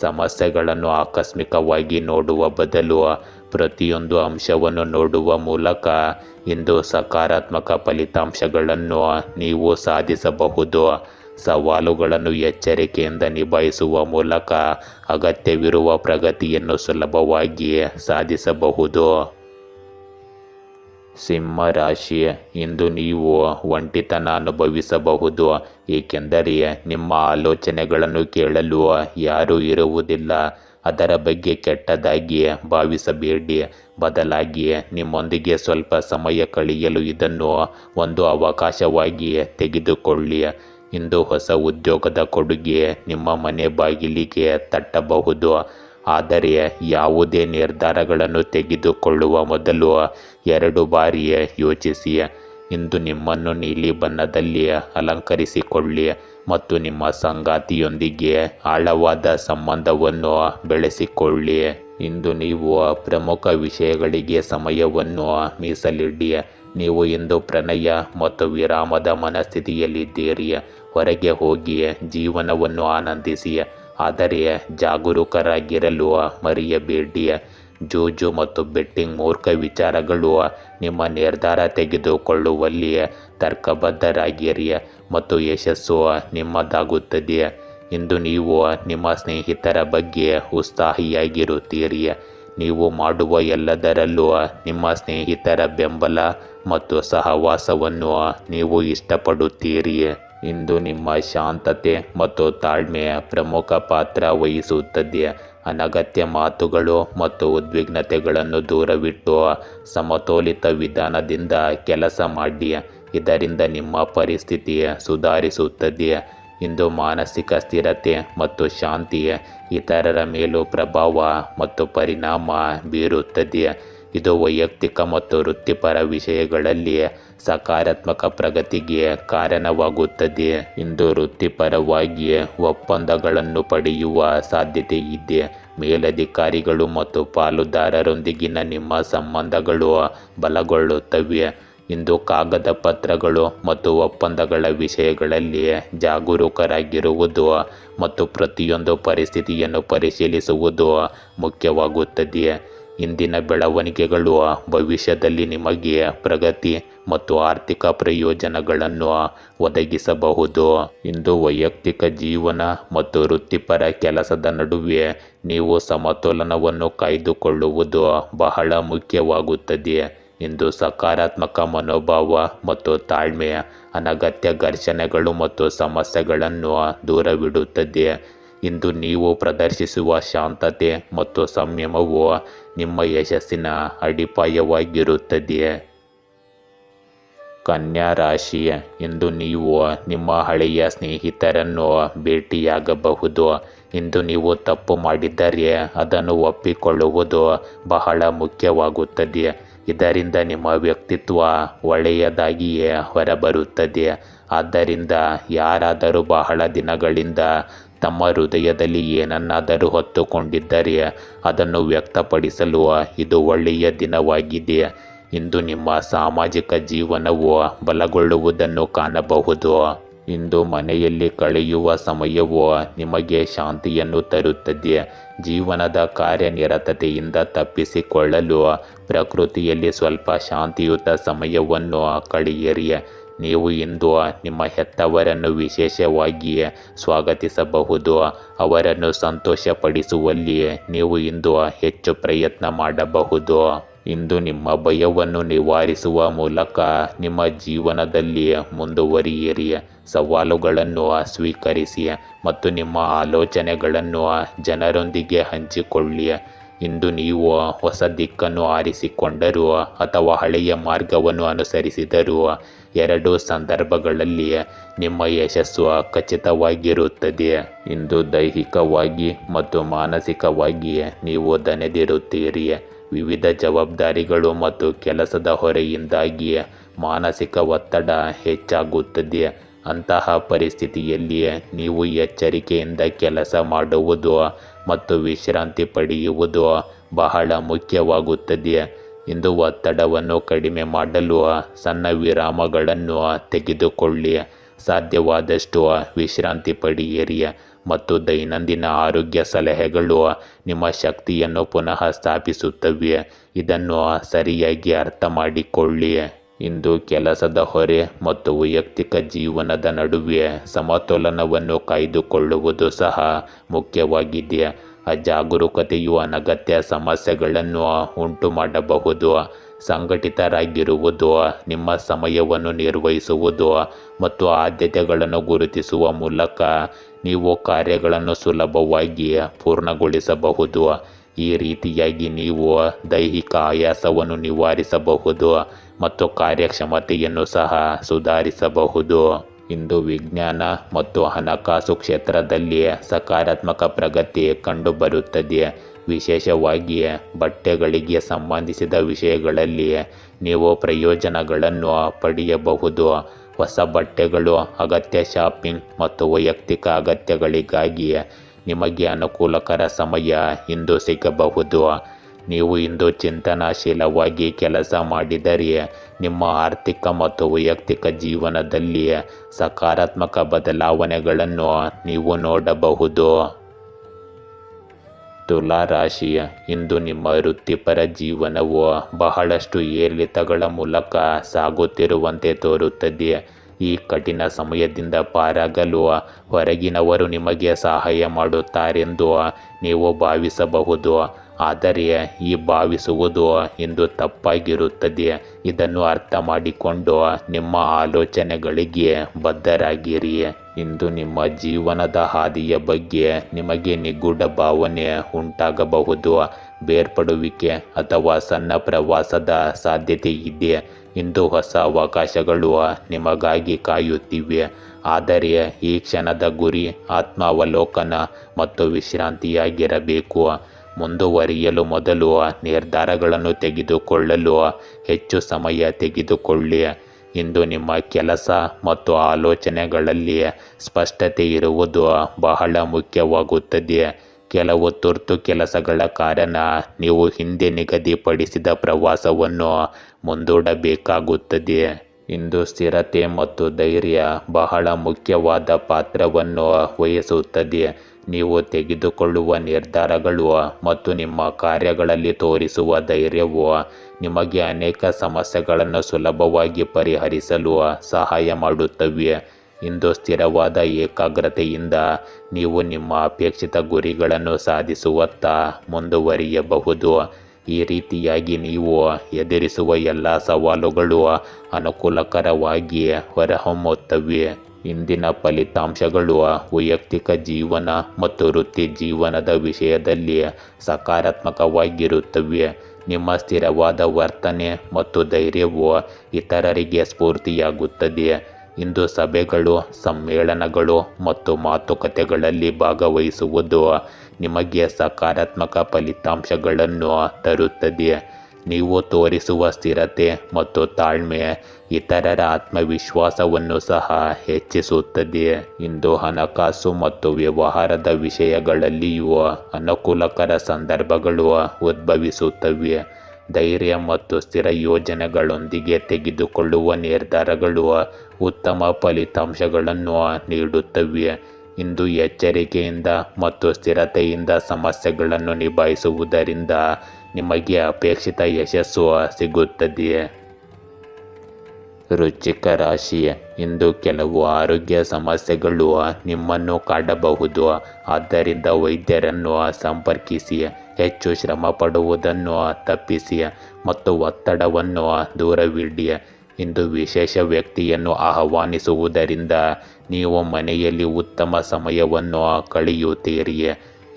ಸಮಸ್ಯೆಗಳನ್ನು ಆಕಸ್ಮಿಕವಾಗಿ ನೋಡುವ ಬದಲು ಪ್ರತಿಯೊಂದು ಅಂಶವನ್ನು ನೋಡುವ ಮೂಲಕ ಇಂದು ಸಕಾರಾತ್ಮಕ ಫಲಿತಾಂಶಗಳನ್ನು ನೀವು ಸಾಧಿಸಬಹುದು. ಸವಾಲುಗಳನ್ನು ಎಚ್ಚರಿಕೆಯಿಂದ ನಿಭಾಯಿಸುವ ಮೂಲಕ ಅಗತ್ಯವಿರುವ ಪ್ರಗತಿಯನ್ನು ಸುಲಭವಾಗಿ ಸಾಧಿಸಬಹುದು. ಸಿಂಹ ರಾಶಿ, ಇಂದು ನೀವು ಒಂಟಿತನ ಅನುಭವಿಸಬಹುದು, ಏಕೆಂದರೆ ನಿಮ್ಮ ಆಲೋಚನೆಗಳನ್ನು ಕೇಳಲು ಯಾರೂ ಇರುವುದಿಲ್ಲ. ಅದರ ಬಗ್ಗೆ ಕೆಟ್ಟದಾಗಿ ಭಾವಿಸಬೇಡಿ. ಬದಲಾಗಿ ನಿಮ್ಮೊಂದಿಗೆ ಸ್ವಲ್ಪ ಸಮಯ ಕಳೆಯಲು ಇದನ್ನು ಒಂದು ಅವಕಾಶವಾಗಿ ತೆಗೆದುಕೊಳ್ಳಿ. ಇಂದು ಹೊಸ ಉದ್ಯೋಗದ ಕೊಡುಗೆ ನಿಮ್ಮ ಮನೆ ಬಾಗಿಲಿಗೆ ತಟ್ಟಬಹುದು. ಆದರೆ ಯಾವುದೇ ನಿರ್ಧಾರಗಳನ್ನು ತೆಗೆದುಕೊಳ್ಳುವ ಮೊದಲು 2 ಬಾರಿ ಯೋಚಿಸಿ. ಇಂದು ನಿಮ್ಮನ್ನು ನೀಲಿ ಬಣ್ಣದಲ್ಲಿ ಅಲಂಕರಿಸಿಕೊಳ್ಳಿ ಮತ್ತು ನಿಮ್ಮ ಸಂಗಾತಿಯೊಂದಿಗೆ ಆಳವಾದ ಸಂಬಂಧವನ್ನು ಬೆಳೆಸಿಕೊಳ್ಳಿ. ಇಂದು ನೀವು ಪ್ರಮುಖ ವಿಷಯಗಳಿಗೆ ಸಮಯವನ್ನು ಮೀಸಲಿಡಿ. ನೀವು ಇಂದು ಪ್ರಣಯ ಮತ್ತು ವಿರಾಮದ ಮನಸ್ಥಿತಿಯಲ್ಲಿದ್ದೀರಿ. ಹೊರಗೆ ಹೋಗಿ ಜೀವನವನ್ನು ಆನಂದಿಸಿ, ಆದರೆ ಜಾಗರೂಕರಾಗಿರಲು ಮರೆಯಬೇಡಿ. ಜೂಜು ಮತ್ತು ಬೆಟ್ಟಿಂಗ್ ಮೂರ್ಖ ವಿಚಾರಗಳು ನಿಮ್ಮ ನಿರ್ಧಾರ ತೆಗೆದುಕೊಳ್ಳುವಲ್ಲಿ ತರ್ಕಬದ್ಧರಾಗಿರಿ ಮತ್ತು ಯಶಸ್ಸು ನಿಮ್ಮದಾಗುತ್ತದೆ. ಇಂದು ನೀವು ನಿಮ್ಮ ಸ್ನೇಹಿತರ ಬಗ್ಗೆ ಉತ್ಸಾಹಿಯಾಗಿರುತ್ತೀರಿ. ನೀವು ಮಾಡುವ ಎಲ್ಲದರಲ್ಲೂ ನಿಮ್ಮ ಸ್ನೇಹಿತರ ಬೆಂಬಲ ಮತ್ತು ಸಹವಾಸವನ್ನು ನೀವು ಇಷ್ಟಪಡುತ್ತೀರಿ. ಇಂದು ನಿಮ್ಮ ಶಾಂತತೆ ಮತ್ತು ತಾಳ್ಮೆ ಪ್ರಮುಖ ಪಾತ್ರ ವಹಿಸುತ್ತದೆ. ಅನಗತ್ಯ ಮಾತುಗಳು ಮತ್ತು ಉದ್ವಿಗ್ನತೆಗಳನ್ನು ದೂರವಿಟ್ಟು ಸಮತೋಲಿತ ವಿಧಾನದಿಂದ ಕೆಲಸ ಮಾಡಿ. ಇದರಿಂದ ನಿಮ್ಮ ಪರಿಸ್ಥಿತಿ ಸುಧಾರಿಸುತ್ತದೆ. ಇಂದು ಮಾನಸಿಕ ಸ್ಥಿರತೆ ಮತ್ತು ಶಾಂತಿ ಇತರರ ಮೇಲೂ ಪ್ರಭಾವ ಮತ್ತು ಪರಿಣಾಮ ಬೀರುತ್ತದೆ. ಇದು ವೈಯಕ್ತಿಕ ಮತ್ತು ವೃತ್ತಿಪರ ವಿಷಯಗಳಲ್ಲಿ ಸಕಾರಾತ್ಮಕ ಪ್ರಗತಿಗೆ ಕಾರಣವಾಗುತ್ತದೆ. ಇಂದು ವೃತ್ತಿಪರವಾಗಿ ಒಪ್ಪಂದಗಳನ್ನು ಪಡೆಯುವ ಸಾಧ್ಯತೆ ಇದೆ. ಮೇಲಧಿಕಾರಿಗಳು ಮತ್ತು ಪಾಲುದಾರರೊಂದಿಗಿನ ನಿಮ್ಮ ಸಂಬಂಧಗಳು ಬಲಗೊಳ್ಳುತ್ತವೆ. ಇಂದು ಕಾಗದ ಪತ್ರಗಳು ಮತ್ತು ಒಪ್ಪಂದಗಳ ವಿಷಯಗಳಲ್ಲಿ ಜಾಗರೂಕರಾಗಿರುವುದು ಮತ್ತು ಪ್ರತಿಯೊಂದು ಪರಿಸ್ಥಿತಿಯನ್ನು ಪರಿಶೀಲಿಸುವುದು ಮುಖ್ಯವಾಗುತ್ತದೆ. ಇಂದಿನ ಬೆಳವಣಿಗೆಗಳು ಭವಿಷ್ಯದಲ್ಲಿ ನಿಮಗೆ ಪ್ರಗತಿ ಮತ್ತು ಆರ್ಥಿಕ ಪ್ರಯೋಜನಗಳನ್ನು ಒದಗಿಸಬಹುದು. ಇಂದು ವೈಯಕ್ತಿಕ ಜೀವನ ಮತ್ತು ವೃತ್ತಿಪರ ಕೆಲಸದ ನಡುವೆ ನೀವು ಸಮತೋಲನವನ್ನು ಕಾಯ್ದುಕೊಳ್ಳುವುದು ಬಹಳ ಮುಖ್ಯವಾಗುತ್ತದೆ. ಇಂದು ಸಕಾರಾತ್ಮಕ ಮನೋಭಾವ ಮತ್ತು ತಾಳ್ಮೆ ಅನಗತ್ಯ ಘರ್ಷಣೆಗಳು ಮತ್ತು ಸಮಸ್ಯೆಗಳನ್ನು ದೂರವಿಡುತ್ತದೆ. ಇಂದು ನೀವು ಪ್ರದರ್ಶಿಸುವ ಶಾಂತತೆ ಮತ್ತು ಸಂಯಮವು ನಿಮ್ಮ ಯಶಸ್ಸಿನ ಅಡಿಪಾಯವಾಗಿರುತ್ತದೆ. ಕನ್ಯಾ ರಾಶಿ, ಇಂದು ನೀವು ನಿಮ್ಮ ಹಳೆಯ ಸ್ನೇಹಿತರನ್ನು ಭೇಟಿಯಾಗಬಹುದು. ಇಂದು ನೀವು ತಪ್ಪು ಮಾಡಿದ್ದರೆ ಅದನ್ನು ಒಪ್ಪಿಕೊಳ್ಳುವುದು ಬಹಳ ಮುಖ್ಯವಾಗುತ್ತದೆ. ಇದರಿಂದ ನಿಮ್ಮ ವ್ಯಕ್ತಿತ್ವ ಒಳ್ಳೆಯದಾಗಿಯೇ ಹೊರಬರುತ್ತದೆ. ಆದ್ದರಿಂದ ಯಾರಾದರೂ ಬಹಳ ದಿನಗಳಿಂದ ತಮ್ಮ ಹೃದಯದಲ್ಲಿ ಏನನ್ನಾದರೂ ಹೊತ್ತುಕೊಂಡಿದ್ದರೆ ಅದನ್ನು ವ್ಯಕ್ತಪಡಿಸಲು ಇದು ಒಳ್ಳೆಯ ದಿನವಾಗಿದೆ. ಇಂದು ನಿಮ್ಮ ಸಾಮಾಜಿಕ ಜೀವನವು ಬಲಗೊಳ್ಳುವುದನ್ನು ಕಾಣಬಹುದು. ಇಂದು ಮನೆಯಲ್ಲಿ ಕಳೆಯುವ ಸಮಯವು ನಿಮಗೆ ಶಾಂತಿಯನ್ನು ತರುತ್ತದೆ. ಜೀವನದ ಕಾರ್ಯನಿರತತೆಯಿಂದ ತಪ್ಪಿಸಿಕೊಳ್ಳಲು ಪ್ರಕೃತಿಯಲ್ಲಿ ಸ್ವಲ್ಪ ಶಾಂತಿಯುತ ಸಮಯವನ್ನು ಕಳೆಯಿರಿ. ನೀವು ಇಂದು ನಿಮ್ಮ ಹೆತ್ತವರನ್ನು ವಿಶೇಷವಾಗಿ ಸ್ವಾಗತಿಸಬಹುದು. ಅವರನ್ನು ಸಂತೋಷಪಡಿಸುವಲ್ಲಿ ನೀವು ಇಂದು ಹೆಚ್ಚು ಪ್ರಯತ್ನ ಮಾಡಬಹುದು. ಇಂದು ನಿಮ್ಮ ಭಯವನ್ನು ನಿವಾರಿಸುವ ಮೂಲಕ ನಿಮ್ಮ ಜೀವನದಲ್ಲಿ ಮುಂದುವರಿಯಿರಿ. ಸವಾಲುಗಳನ್ನು ಸ್ವೀಕರಿಸಿ ಮತ್ತು ನಿಮ್ಮ ಆಲೋಚನೆಗಳನ್ನು ಜನರೊಂದಿಗೆ ಹಂಚಿಕೊಳ್ಳಿ. ಇಂದು ನೀವು ಹೊಸ ದಿಕ್ಕನ್ನು ಆರಿಸಿಕೊಂಡರೂ ಅಥವಾ ಹಳೆಯ ಮಾರ್ಗವನ್ನು ಅನುಸರಿಸಿದರೂ ಎರಡೂ ಸಂದರ್ಭಗಳಲ್ಲಿ ನಿಮ್ಮ ಯಶಸ್ಸು ಖಚಿತವಾಗಿರುತ್ತದೆ. ಇಂದು ದೈಹಿಕವಾಗಿ ಮತ್ತು ಮಾನಸಿಕವಾಗಿ ನೀವು ದಣಿದಿರುತ್ತೀರಿ. ವಿವಿಧ ಜವಾಬ್ದಾರಿಗಳು ಮತ್ತು ಕೆಲಸದ ಹೊರೆಯಿಂದಾಗಿ ಮಾನಸಿಕ ಒತ್ತಡ ಹೆಚ್ಚಾಗುತ್ತದೆ. ಅಂತಹ ಪರಿಸ್ಥಿತಿಯಲ್ಲಿ ನೀವು ಎಚ್ಚರಿಕೆಯಿಂದ ಕೆಲಸ ಮಾಡುವುದು ಮತ್ತು ವಿಶ್ರಾಂತಿ ಪಡೆಯುವುದು ಬಹಳ ಮುಖ್ಯವಾಗುತ್ತದೆ. ಇಂದು ಒತ್ತಡವನ್ನು ಕಡಿಮೆ ಮಾಡಲು ಸಣ್ಣ ವಿರಾಮಗಳನ್ನು ತೆಗೆದುಕೊಳ್ಳಿ. ಸಾಧ್ಯವಾದಷ್ಟು ವಿಶ್ರಾಂತಿ ಪಡೆಯಿರಿ ಮತ್ತು ದೈನಂದಿನ ಆರೋಗ್ಯ ಸಲಹೆಗಳು ನಿಮ್ಮ ಶಕ್ತಿಯನ್ನು ಪುನಃ ಸ್ಥಾಪಿಸುತ್ತವೆ. ಇದನ್ನು ಸರಿಯಾಗಿ ಅರ್ಥ ಮಾಡಿಕೊಳ್ಳಿ. ಇಂದು ಕೆಲಸದ ಹೊರೆ ಮತ್ತು ವೈಯಕ್ತಿಕ ಜೀವನದ ನಡುವೆ ಸಮತೋಲನವನ್ನು ಕಾಯ್ದುಕೊಳ್ಳುವುದು ಸಹ ಮುಖ್ಯವಾಗಿದೆ. ಅಜಾಗರೂಕತೆಯು ಅನಗತ್ಯ ಸಮಸ್ಯೆಗಳನ್ನು ಉಂಟು ಮಾಡಬಹುದು. ಸಂಘಟಿತರಾಗಿರುವುದು, ನಿಮ್ಮ ಸಮಯವನ್ನು ನಿರ್ವಹಿಸುವುದು ಮತ್ತು ಆದ್ಯತೆಗಳನ್ನು ಗುರುತಿಸುವ ಮೂಲಕ ನೀವು ಕಾರ್ಯಗಳನ್ನು ಸುಲಭವಾಗಿ ಪೂರ್ಣಗೊಳಿಸಬಹುದು. ಈ ರೀತಿಯಾಗಿ ನೀವು ದೈಹಿಕ ಆಯಾಸವನ್ನು ನಿವಾರಿಸಬಹುದು ಮತ್ತು ಕಾರ್ಯಕ್ಷಮತೆಯನ್ನು ಸಹ ಸುಧಾರಿಸಬಹುದು. ಇಂದು ವಿಜ್ಞಾನ ಮತ್ತು ಹಣಕಾಸು ಕ್ಷೇತ್ರದಲ್ಲಿ ಸಕಾರಾತ್ಮಕ ಪ್ರಗತಿ ಕಂಡುಬರುತ್ತದೆ. ವಿಶೇಷವಾಗಿ ಬಟ್ಟೆಗಳಿಗೆ ಸಂಬಂಧಿಸಿದ ವಿಷಯಗಳಲ್ಲಿ ನೀವು ಪ್ರಯೋಜನಗಳನ್ನು ಪಡೆಯಬಹುದು. ಹೊಸ ಬಟ್ಟೆಗಳು, ಅಗತ್ಯ ಶಾಪಿಂಗ್ ಮತ್ತು ವೈಯಕ್ತಿಕ ಅಗತ್ಯಗಳಿಗಾಗಿ ನಿಮಗೆ ಅನುಕೂಲಕರ ಸಮಯ ಇಂದು ಸಿಗಬಹುದು. ನೀವು ಇಂದು ಚಿಂತನಾಶೀಲವಾಗಿ ಕೆಲಸ ಮಾಡಿದರೆ ನಿಮ್ಮ ಆರ್ಥಿಕ ಮತ್ತು ವೈಯಕ್ತಿಕ ಜೀವನದಲ್ಲಿ ಸಕಾರಾತ್ಮಕ ಬದಲಾವಣೆಗಳನ್ನು ನೀವು ನೋಡಬಹುದು. ತುಲಾ ರಾಶಿ, ಇಂದು ನಿಮ್ಮ ವೃತ್ತಿಪರ ಜೀವನವು ಬಹಳಷ್ಟು ಏರಿಳಿತಗಳ ಮೂಲಕ ಸಾಗುತ್ತಿರುವಂತೆ ತೋರುತ್ತದೆ. ಈ ಕಠಿಣ ಸಮಯದಿಂದ ಪಾರಾಗಲು ಹೊರಗಿನವರು ನಿಮಗೆ ಸಹಾಯ ಮಾಡುತ್ತಾರೆಂದು ನೀವು ಭಾವಿಸಬಹುದು. ಆದರೆ ಈ ಭಾವಿಸುವುದು ಇಂದು ತಪ್ಪಾಗಿರುತ್ತದೆ. ಇದನ್ನು ಅರ್ಥ ಮಾಡಿಕೊಂಡು ನಿಮ್ಮ ಆಲೋಚನೆಗಳಿಗೆ ಬದ್ಧರಾಗಿರಿ. ಇಂದು ನಿಮ್ಮ ಜೀವನದ ಹಾದಿಯ ಬಗ್ಗೆ ನಿಮಗೆ ನಿಗೂಢ ಭಾವನೆ ಉಂಟಾಗಬಹುದು. ಬೇರ್ಪಡುವಿಕೆ ಅಥವಾ ಸಣ್ಣ ಪ್ರವಾಸದ ಸಾಧ್ಯತೆ ಇದೆ. ಇಂದು ಹೊಸ ಅವಕಾಶಗಳು ನಿಮಗಾಗಿ ಕಾಯುತ್ತಿವೆ. ಆದರೆ ಈ ಕ್ಷಣದ ಗುರಿ ಆತ್ಮಾವಲೋಕನ ಮತ್ತು ವಿಶ್ರಾಂತಿಯಾಗಿರಬೇಕು. ಮುಂದುವರಿಯಲು ಮೊದಲು ನಿರ್ಧಾರಗಳನ್ನು ತೆಗೆದುಕೊಳ್ಳಲು ಹೆಚ್ಚು ಸಮಯ ತೆಗೆದುಕೊಳ್ಳಿ. ಇಂದು ನಿಮ್ಮ ಕೆಲಸ ಮತ್ತು ಆಲೋಚನೆಗಳಲ್ಲಿ ಸ್ಪಷ್ಟತೆ ಇರುವುದು ಬಹಳ ಮುಖ್ಯವಾಗುತ್ತದೆ. ಕೆಲವು ತುರ್ತು ಕೆಲಸಗಳ ಕಾರಣ ನೀವು ಹಿಂದೆ ನಿಗದಿಪಡಿಸಿದ ಪ್ರವಾಸವನ್ನು ಮುಂದೂಡಬೇಕಾಗುತ್ತದೆ. ಇಂದು ಸ್ಥಿರತೆ ಮತ್ತು ಧೈರ್ಯ ಬಹಳ ಮುಖ್ಯವಾದ ಪಾತ್ರವನ್ನು ವಹಿಸುತ್ತದೆ. ನೀವು ತೆಗೆದುಕೊಳ್ಳುವ ನಿರ್ಧಾರಗಳು ಮತ್ತು ನಿಮ್ಮ ಕಾರ್ಯಗಳಲ್ಲಿ ತೋರಿಸುವ ಧೈರ್ಯವು ನಿಮಗೆ ಅನೇಕ ಸಮಸ್ಯೆಗಳನ್ನು ಸುಲಭವಾಗಿ ಪರಿಹರಿಸಲು ಸಹಾಯ ಮಾಡುತ್ತವೆ. ಇಂದು ಸ್ಥಿರವಾದ ಏಕಾಗ್ರತೆಯಿಂದ ನೀವು ನಿಮ್ಮ ಅಪೇಕ್ಷಿತ ಗುರಿಗಳನ್ನು ಸಾಧಿಸುವತ್ತ ಮುಂದುವರಿಯಬಹುದು. ಈ ರೀತಿಯಾಗಿ ನೀವು ಎದುರಿಸುವ ಎಲ್ಲ ಸವಾಲುಗಳು ಅನುಕೂಲಕರವಾಗಿ ಹೊರಹೊಮ್ಮುತ್ತವೆ. ಇಂದಿನ ಫಲಿತಾಂಶಗಳು ವೈಯಕ್ತಿಕ ಜೀವನ ಮತ್ತು ವೃತ್ತಿ ಜೀವನದ ವಿಷಯದಲ್ಲಿ ಸಕಾರಾತ್ಮಕವಾಗಿರುತ್ತವೆ. ನಿಮ್ಮ ಸ್ಥಿರವಾದ ವರ್ತನೆ ಮತ್ತು ಧೈರ್ಯವು ಇತರರಿಗೆ ಸ್ಫೂರ್ತಿಯಾಗುತ್ತದೆ. ಇಂದು ಸಭೆಗಳು, ಸಮ್ಮೇಳನಗಳು ಮತ್ತು ಮಾತುಕತೆಗಳಲ್ಲಿ ಭಾಗವಹಿಸುವುದು ನಿಮಗೆ ಸಕಾರಾತ್ಮಕ ಫಲಿತಾಂಶಗಳನ್ನು ತರುತ್ತದೆ. ನೀವು ತೋರಿಸುವ ಸ್ಥಿರತೆ ಮತ್ತು ತಾಳ್ಮೆ ಇತರರ ಆತ್ಮವಿಶ್ವಾಸವನ್ನು ಸಹ ಹೆಚ್ಚಿಸುತ್ತದೆ. ಇಂದು ಹಣಕಾಸು ಮತ್ತು ವ್ಯವಹಾರದ ವಿಷಯಗಳಲ್ಲಿಯೂ ಅನುಕೂಲಕರ ಸಂದರ್ಭಗಳು ಉದ್ಭವಿಸುತ್ತವೆ. ಧೈರ್ಯ ಮತ್ತು ಸ್ಥಿರ ಯೋಜನೆಗಳೊಂದಿಗೆ ತೆಗೆದುಕೊಳ್ಳುವ ನಿರ್ಧಾರಗಳು ಉತ್ತಮ ಫಲಿತಾಂಶಗಳನ್ನು ನೀಡುತ್ತವೆ. ಇಂದು ಎಚ್ಚರಿಕೆಯಿಂದ ಮತ್ತು ಸ್ಥಿರತೆಯಿಂದ ಸಮಸ್ಯೆಗಳನ್ನು ನಿಭಾಯಿಸುವುದರಿಂದ ನಿಮಗೆ ಅಪೇಕ್ಷಿತ ಯಶಸ್ಸು ಸಿಗುತ್ತದೆ. ವೃಶ್ಚಿಕ ರಾಶಿ, ಇಂದು ಕೆಲವು ಆರೋಗ್ಯ ಸಮಸ್ಯೆಗಳು ನಿಮ್ಮನ್ನು ಕಾಡಬಹುದು. ಆದ್ದರಿಂದ ವೈದ್ಯರನ್ನು ಸಂಪರ್ಕಿಸಿ, ಹೆಚ್ಚು ಶ್ರಮ ಪಡುವುದನ್ನು ತಪ್ಪಿಸಿ ಮತ್ತು ಒತ್ತಡವನ್ನು ದೂರವಿಡಿ. ಇಂದು ವಿಶೇಷ ವ್ಯಕ್ತಿಯನ್ನು ಆಹ್ವಾನಿಸುವುದರಿಂದ ನೀವು ಮನೆಯಲ್ಲಿ ಉತ್ತಮ ಸಮಯವನ್ನು ಕಳೆಯುತ್ತೀರಿ.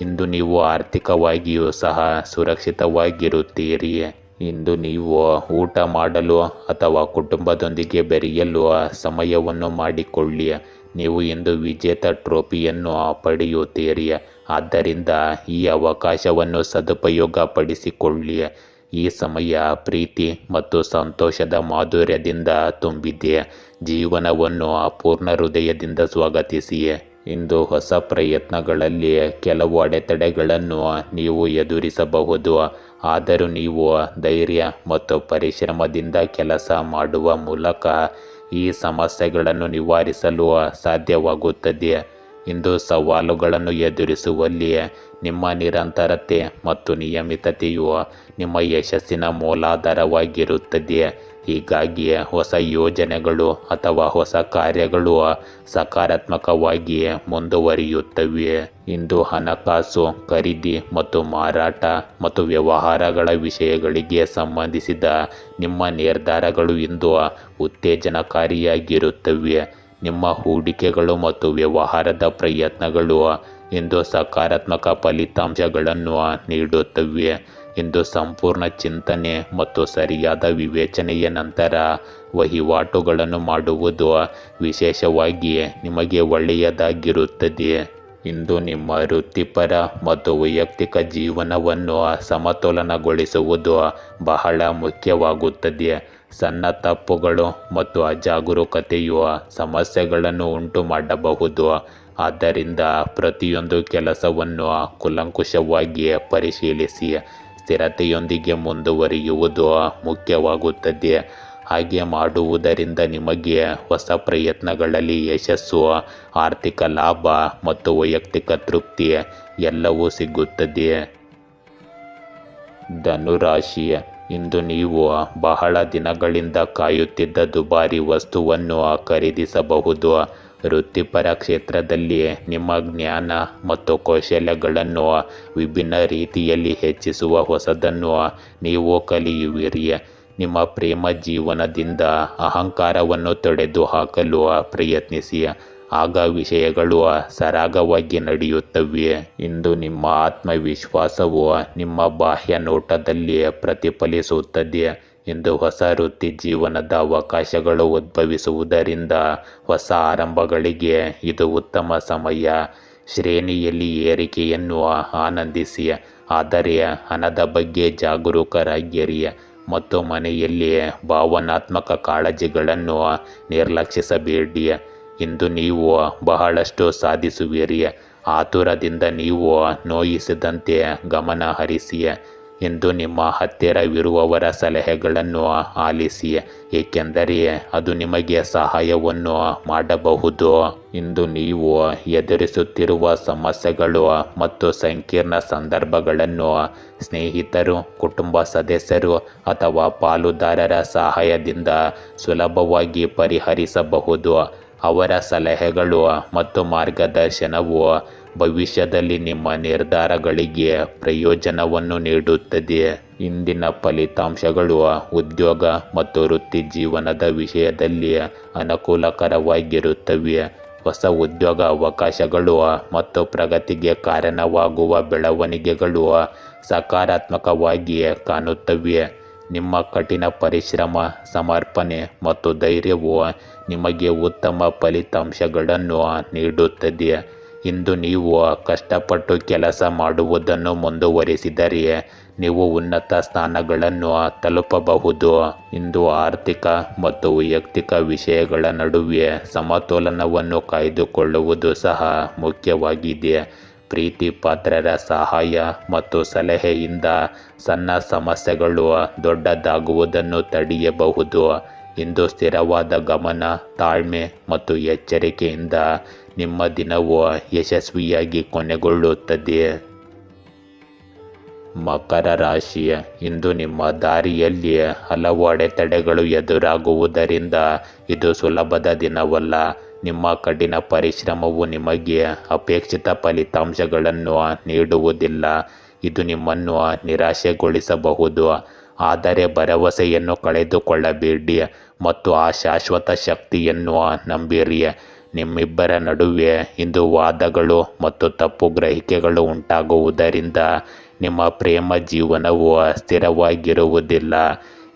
ಇಂದು ನೀವು ಆರ್ಥಿಕವಾಗಿಯೂ ಸಹ ಸುರಕ್ಷಿತವಾಗಿರುತ್ತೀರಿ. ಇಂದು ನೀವು ಊಟ ಮಾಡಲು ಅಥವಾ ಕುಟುಂಬದೊಂದಿಗೆ ಬೆರೆಯಲು ಸಮಯವನ್ನು ಮಾಡಿಕೊಳ್ಳಿ. ನೀವು ಇಂದು ವಿಜೇತ ಟ್ರೋಫಿಯನ್ನು ಪಡೆಯುತ್ತೀರಿ. ಆದ್ದರಿಂದ ಈ ಅವಕಾಶವನ್ನು ಸದುಪಯೋಗಪಡಿಸಿಕೊಳ್ಳಿ. ಈ ಸಮಯ ಪ್ರೀತಿ ಮತ್ತು ಸಂತೋಷದ ಮಾಧುರ್ಯದಿಂದ ತುಂಬಿದೆ. ಜೀವನವನ್ನು ಪೂರ್ಣ ಹೃದಯದಿಂದ ಸ್ವಾಗತಿಸಿ. ಇಂದು ಹೊಸ ಪ್ರಯತ್ನಗಳಲ್ಲಿ ಕೆಲವು ಅಡೆತಡೆಗಳನ್ನು ನೀವು ಎದುರಿಸಬಹುದು. ಆದರೂ ನೀವು ಧೈರ್ಯ ಮತ್ತು ಪರಿಶ್ರಮದಿಂದ ಕೆಲಸ ಮಾಡುವ ಮೂಲಕ ಈ ಸಮಸ್ಯೆಗಳನ್ನು ನಿವಾರಿಸಲು ಸಾಧ್ಯವಾಗುತ್ತದೆ. ಇಂದು ಸವಾಲುಗಳನ್ನು ಎದುರಿಸುವಲ್ಲಿ ನಿಮ್ಮ ನಿರಂತರತೆ ಮತ್ತು ನಿಯಮಿತತೆಯು ನಿಮ್ಮ ಯಶಸ್ಸಿನ ಮೂಲಾಧಾರವಾಗಿರುತ್ತದೆ. ಹೀಗಾಗಿ ಹೊಸ ಯೋಜನೆಗಳು ಅಥವಾ ಹೊಸ ಕಾರ್ಯಗಳು ಸಕಾರಾತ್ಮಕವಾಗಿ ಮುಂದುವರಿಯುತ್ತವೆ. ಇಂದು ಹಣಕಾಸು, ಖರೀದಿ ಮತ್ತು ಮಾರಾಟ ಮತ್ತು ವ್ಯವಹಾರಗಳ ವಿಷಯಗಳಿಗೆ ಸಂಬಂಧಿಸಿದ ನಿಮ್ಮ ನಿರ್ಧಾರಗಳು ಇಂದು ಉತ್ತೇಜನಕಾರಿಯಾಗಿರುತ್ತವೆ. ನಿಮ್ಮ ಹೂಡಿಕೆಗಳು ಮತ್ತು ವ್ಯವಹಾರದ ಪ್ರಯತ್ನಗಳು ಇಂದು ಸಕಾರಾತ್ಮಕ ಫಲಿತಾಂಶಗಳನ್ನು ನೀಡುತ್ತವೆ. ಇಂದು ಸಂಪೂರ್ಣ ಚಿಂತನೆ ಮತ್ತು ಸರಿಯಾದ ವಿವೇಚನೆಯ ನಂತರ ವಹಿವಾಟುಗಳನ್ನು ಮಾಡುವುದು ವಿಶೇಷವಾಗಿ ನಿಮಗೆ ಒಳ್ಳೆಯದಾಗಿರುತ್ತದೆ. ಇಂದು ನಿಮ್ಮ ವೃತ್ತಿಪರ ಮತ್ತು ವೈಯಕ್ತಿಕ ಜೀವನವನ್ನು ಸಮತೋಲನಗೊಳಿಸುವುದು ಬಹಳ ಮುಖ್ಯವಾಗುತ್ತದೆ. ಸಣ್ಣ ತಪ್ಪುಗಳು ಮತ್ತು ಅಜಾಗರೂಕತೆಯು ಸಮಸ್ಯೆಗಳನ್ನು ಉಂಟು ಮಾಡಬಹುದು. ಆದ್ದರಿಂದ ಪ್ರತಿಯೊಂದು ಕೆಲಸವನ್ನು ಕೂಲಂಕುಷವಾಗಿ ಪರಿಶೀಲಿಸಿ ಸ್ಥಿರತೆಯೊಂದಿಗೆ ಮುಂದುವರಿಯುವುದು ಮುಖ್ಯವಾಗುತ್ತದೆ. ಹಾಗೆ ಮಾಡುವುದರಿಂದ ನಿಮಗೆ ಹೊಸ ಪ್ರಯತ್ನಗಳಲ್ಲಿ ಯಶಸ್ಸು, ಆರ್ಥಿಕ ಲಾಭ ಮತ್ತು ವೈಯಕ್ತಿಕ ತೃಪ್ತಿ ಎಲ್ಲವೂ ಸಿಗುತ್ತದೆ. ಧನುರಾಶಿ, ಇಂದು ನೀವು ಬಹಳ ದಿನಗಳಿಂದ ಕಾಯುತ್ತಿದ್ದ ದುಬಾರಿ ವಸ್ತುವನ್ನು ಖರೀದಿಸಬಹುದು. ವೃತ್ತಿಪರ ಕ್ಷೇತ್ರದಲ್ಲಿ ನಿಮ್ಮ ಜ್ಞಾನ ಮತ್ತು ಕೌಶಲ್ಯಗಳನ್ನು ವಿಭಿನ್ನ ರೀತಿಯಲ್ಲಿ ಹೆಚ್ಚಿಸುವ ಹೊಸದನ್ನು ನೀವು ಕಲಿಯುವಿರಿ. ನಿಮ್ಮ ಪ್ರೇಮ ಜೀವನದಿಂದ ಅಹಂಕಾರವನ್ನು ತೊಡೆದುಹಾಕಲು ಪ್ರಯತ್ನಿಸಿ. ಆಗ ವಿಷಯಗಳು ಸರಾಗವಾಗಿ ನಡೆಯುತ್ತವೆ. ಇಂದು ನಿಮ್ಮ ಆತ್ಮವಿಶ್ವಾಸವು ನಿಮ್ಮ ಬಾಹ್ಯ ನೋಟದಲ್ಲಿ ಪ್ರತಿಫಲಿಸುತ್ತದೆ. ಇಂದು ಹೊಸ ವೃತ್ತಿ ಜೀವನದ ಅವಕಾಶಗಳು ಉದ್ಭವಿಸುವುದರಿಂದ ಹೊಸ ಆರಂಭಗಳಿಗೆ ಇದು ಉತ್ತಮ ಸಮಯ. ಶ್ರೇಣಿಯಲ್ಲಿ ಏರಿಕೆಯನ್ನು ಆನಂದಿಸಿ, ಆದರೆ ಹಣದ ಬಗ್ಗೆ ಜಾಗರೂಕರಾಗಿರಿ ಮತ್ತು ಮನೆಯಲ್ಲಿ ಭಾವನಾತ್ಮಕ ಕಾಳಜಿಗಳನ್ನು ನಿರ್ಲಕ್ಷಿಸಬೇಡಿ. ಇಂದು ನೀವು ಬಹಳಷ್ಟು ಸಾಧಿಸುವಿರಿ. ಆತುರದಿಂದ ನೀವು ನೋಯಿಸದಂತೆ ಗಮನ ಹರಿಸಿ. ಇಂದು ನಿಮ್ಮ ಹತ್ತಿರವಿರುವವರ ಸಲಹೆಗಳನ್ನು ಆಲಿಸಿ, ಏಕೆಂದರೆ ಅದು ನಿಮಗೆ ಸಹಾಯವನ್ನು ಮಾಡಬಹುದು. ಇಂದು ನೀವು ಎದುರಿಸುತ್ತಿರುವ ಸಮಸ್ಯೆಗಳು ಮತ್ತು ಸಂಕೀರ್ಣ ಸಂದರ್ಭಗಳನ್ನು ಸ್ನೇಹಿತರು, ಕುಟುಂಬ ಸದಸ್ಯರು ಅಥವಾ ಪಾಲುದಾರರ ಸಹಾಯದಿಂದ ಸುಲಭವಾಗಿ ಪರಿಹರಿಸಬಹುದು. ಅವರ ಸಲಹೆಗಳು ಮತ್ತು ಮಾರ್ಗದರ್ಶನವು ಭವಿಷ್ಯದಲ್ಲಿ ನಿಮ್ಮ ನಿರ್ಧಾರಗಳಿಗೆ ಪ್ರಯೋಜನವನ್ನು ನೀಡುತ್ತದೆ. ಇಂದಿನ ಫಲಿತಾಂಶಗಳು ಉದ್ಯೋಗ ಮತ್ತು ವೃತ್ತಿ ಜೀವನದ ವಿಷಯದಲ್ಲಿ ಅನುಕೂಲಕರವಾಗಿರುತ್ತವೆ. ಹೊಸ ಉದ್ಯೋಗ ಅವಕಾಶಗಳು ಮತ್ತು ಪ್ರಗತಿಗೆ ಕಾರಣವಾಗುವ ಬೆಳವಣಿಗೆಗಳು ಸಕಾರಾತ್ಮಕವಾಗಿ ಕಾಣುತ್ತವೆ. ನಿಮ್ಮ ಕಠಿಣ ಪರಿಶ್ರಮ, ಸಮರ್ಪಣೆ ಮತ್ತು ಧೈರ್ಯವು ನಿಮಗೆ ಉತ್ತಮ ಫಲಿತಾಂಶಗಳನ್ನು ನೀಡುತ್ತದೆ. ಇಂದು ನೀವು ಕಷ್ಟಪಟ್ಟು ಕೆಲಸ ಮಾಡುವುದನ್ನು ಮುಂದುವರಿಸಿದರೆ ನೀವು ಉನ್ನತ ಸ್ಥಾನಗಳನ್ನು ತಲುಪಬಹುದು. ಇಂದು ಆರ್ಥಿಕ ಮತ್ತು ವೈಯಕ್ತಿಕ ವಿಷಯಗಳ ನಡುವೆ ಸಮತೋಲನವನ್ನು ಕಾಯ್ದುಕೊಳ್ಳುವುದು ಸಹ ಮುಖ್ಯವಾಗಿದೆ. ಪ್ರೀತಿ ಪಾತ್ರರ ಸಹಾಯ ಮತ್ತು ಸಲಹೆಯಿಂದ ಸಣ್ಣ ಸಮಸ್ಯೆಗಳು ದೊಡ್ಡದಾಗುವುದನ್ನು ತಡೆಯಬಹುದು. ಇಂದು ಸ್ಥಿರವಾದ ಗಮನ, ತಾಳ್ಮೆ ಮತ್ತು ಎಚ್ಚರಿಕೆಯಿಂದ ನಿಮ್ಮ ದಿನವು ಯಶಸ್ವಿಯಾಗಿ ಕೊನೆಗೊಳ್ಳುತ್ತದೆ. ಮಕರ ರಾಶಿ, ಇಂದು ನಿಮ್ಮ ದಾರಿಯಲ್ಲಿ ಹಲವು ಅಡೆತಡೆಗಳು ಎದುರಾಗುವುದರಿಂದ ಇದು ಸುಲಭದ ದಿನವಲ್ಲ. ನಿಮ್ಮ ಕಠಿಣ ಪರಿಶ್ರಮವು ನಿಮಗೆ ಅಪೇಕ್ಷಿತ ಫಲಿತಾಂಶಗಳನ್ನು ನೀಡುವುದಿಲ್ಲ. ಇದು ನಿಮ್ಮನ್ನು ನಿರಾಶೆಗೊಳಿಸಬಹುದು. ಆದರೆ ಭರವಸೆಯನ್ನು ಕಳೆದುಕೊಳ್ಳಬೇಡಿ ಮತ್ತು ಆ ಶಾಶ್ವತ ಶಕ್ತಿಯನ್ನು ನಂಬಿರಿ. ನಿಮ್ಮಿಬ್ಬರ ನಡುವೆ ಇಂದು ವಾದಗಳು ಮತ್ತು ತಪ್ಪು ಗ್ರಹಿಕೆಗಳು ಉಂಟಾಗುವುದರಿಂದ ನಿಮ್ಮ ಪ್ರೇಮ ಜೀವನವು ಸ್ಥಿರವಾಗಿರುವುದಿಲ್ಲ.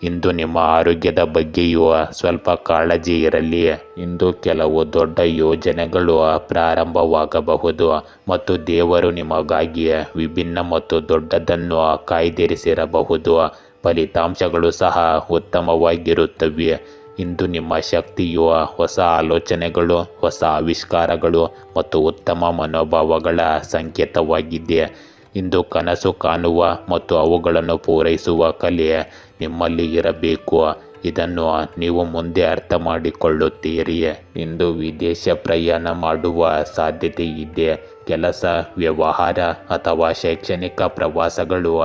ಇಂದು ನಿಮ್ಮ ಆರೋಗ್ಯದ ಬಗ್ಗೆಯೂ ಸ್ವಲ್ಪ ಕಾಳಜಿ ಇರಲಿ. ಇಂದು ಕೆಲವು ದೊಡ್ಡ ಯೋಜನೆಗಳು ಪ್ರಾರಂಭವಾಗಬಹುದು ಮತ್ತು ದೇವರು ನಿಮಗಾಗಿ ವಿಭಿನ್ನ ಮತ್ತು ದೊಡ್ಡದನ್ನು ಕಾಯ್ದಿರಿಸಿರಬಹುದು. ಫಲಿತಾಂಶಗಳು ಸಹ ಉತ್ತಮವಾಗಿರುತ್ತವೆ. ಇಂದು ನಿಮ್ಮ ಶಕ್ತಿಯು ಹೊಸ ಆಲೋಚನೆಗಳು, ಹೊಸ ಆವಿಷ್ಕಾರಗಳು ಮತ್ತು ಉತ್ತಮ ಮನೋಭಾವಗಳ ಸಂಕೇತವಾಗಿದೆ. ಇಂದು ಕನಸು ಕಾಣುವ ಮತ್ತು ಅವುಗಳನ್ನು ಪೂರೈಸುವ ಕಲೆ ನಿಮ್ಮಲ್ಲಿ ಇರಬೇಕು. ಇದನ್ನು ನೀವು ಮುಂದೆ ಅರ್ಥ ಮಾಡಿಕೊಳ್ಳುತ್ತೀರಿ. ಇಂದು ವಿದೇಶ ಪ್ರಯಾಣ ಮಾಡುವ ಸಾಧ್ಯತೆ ಇದೆ. ಕೆಲಸ, ವ್ಯವಹಾರ ಅಥವಾ ಶೈಕ್ಷಣಿಕ ಪ್ರವಾಸಗಳು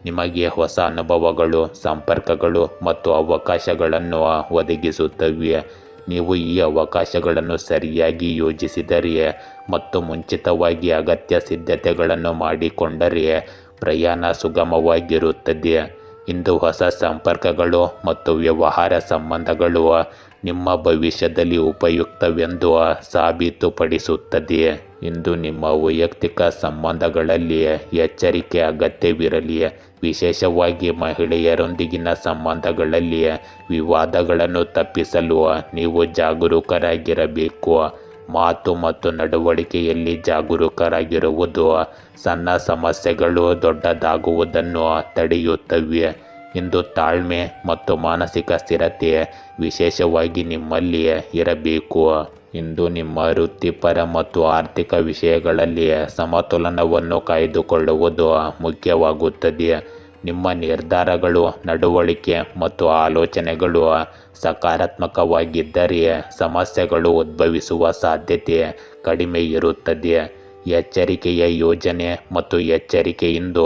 ನಿಮಗೆ ಹೊಸ ಅನುಭವಗಳು, ಸಂಪರ್ಕಗಳು ಮತ್ತು ಅವಕಾಶಗಳನ್ನು ಒದಗಿಸುತ್ತವೆ. ನೀವು ಈ ಅವಕಾಶಗಳನ್ನು ಸರಿಯಾಗಿ ಯೋಜಿಸಿದರೆ ಮತ್ತು ಮುಂಚಿತವಾಗಿ ಅಗತ್ಯ ಸಿದ್ಧತೆಗಳನ್ನು ಮಾಡಿಕೊಂಡರೆ ಪ್ರಯಾಣ ಸುಗಮವಾಗಿರುತ್ತದೆ. ಇಂದು ಹೊಸ ಸಂಪರ್ಕಗಳು ಮತ್ತು ವ್ಯವಹಾರ ಸಂಬಂಧಗಳು ನಿಮ್ಮ ಭವಿಷ್ಯದಲ್ಲಿ ಉಪಯುಕ್ತವೆಂದು ಸಾಬೀತುಪಡಿಸುತ್ತದೆ. ಇಂದು ನಿಮ್ಮ ವೈಯಕ್ತಿಕ ಸಂಬಂಧಗಳಲ್ಲಿ ಎಚ್ಚರಿಕೆ ಅಗತ್ಯವಿರಲಿ. ವಿಶೇಷವಾಗಿ ಮಹಿಳೆಯರೊಂದಿಗಿನ ಸಂಬಂಧಗಳಲ್ಲಿ ವಿವಾದಗಳನ್ನು ತಪ್ಪಿಸಲು ನೀವು ಜಾಗರೂಕರಾಗಿರಬೇಕು. ಮಾತು ಮತ್ತು ನಡವಳಿಕೆಯಲ್ಲಿ ಜಾಗರೂಕರಾಗಿರುವುದು ಸಣ್ಣ ಸಮಸ್ಯೆಗಳು ದೊಡ್ಡದಾಗುವುದನ್ನು ತಡೆಯುತ್ತವೆ. ಇಂದು ತಾಳ್ಮೆ ಮತ್ತು ಮಾನಸಿಕ ಸ್ಥಿರತೆ ವಿಶೇಷವಾಗಿ ನಿಮ್ಮಲ್ಲಿ ಇರಬೇಕು. ಇಂದು ನಿಮ್ಮ ವೃತ್ತಿಪರ ಮತ್ತು ಆರ್ಥಿಕ ವಿಷಯಗಳಲ್ಲಿ ಸಮತೋಲನವನ್ನು ಕಾಯ್ದುಕೊಳ್ಳುವುದು ಮುಖ್ಯವಾಗುತ್ತದೆ. ನಿಮ್ಮ ನಿರ್ಧಾರಗಳು, ನಡವಳಿಕೆ ಮತ್ತು ಆಲೋಚನೆಗಳು ಸಕಾರಾತ್ಮಕವಾಗಿದ್ದರೆ ಸಮಸ್ಯೆಗಳು ಉದ್ಭವಿಸುವ ಸಾಧ್ಯತೆ ಕಡಿಮೆ ಇರುತ್ತದೆ. ಎಚ್ಚರಿಕೆಯ ಯೋಜನೆ ಮತ್ತು ಎಚ್ಚರಿಕೆಯಿಂದ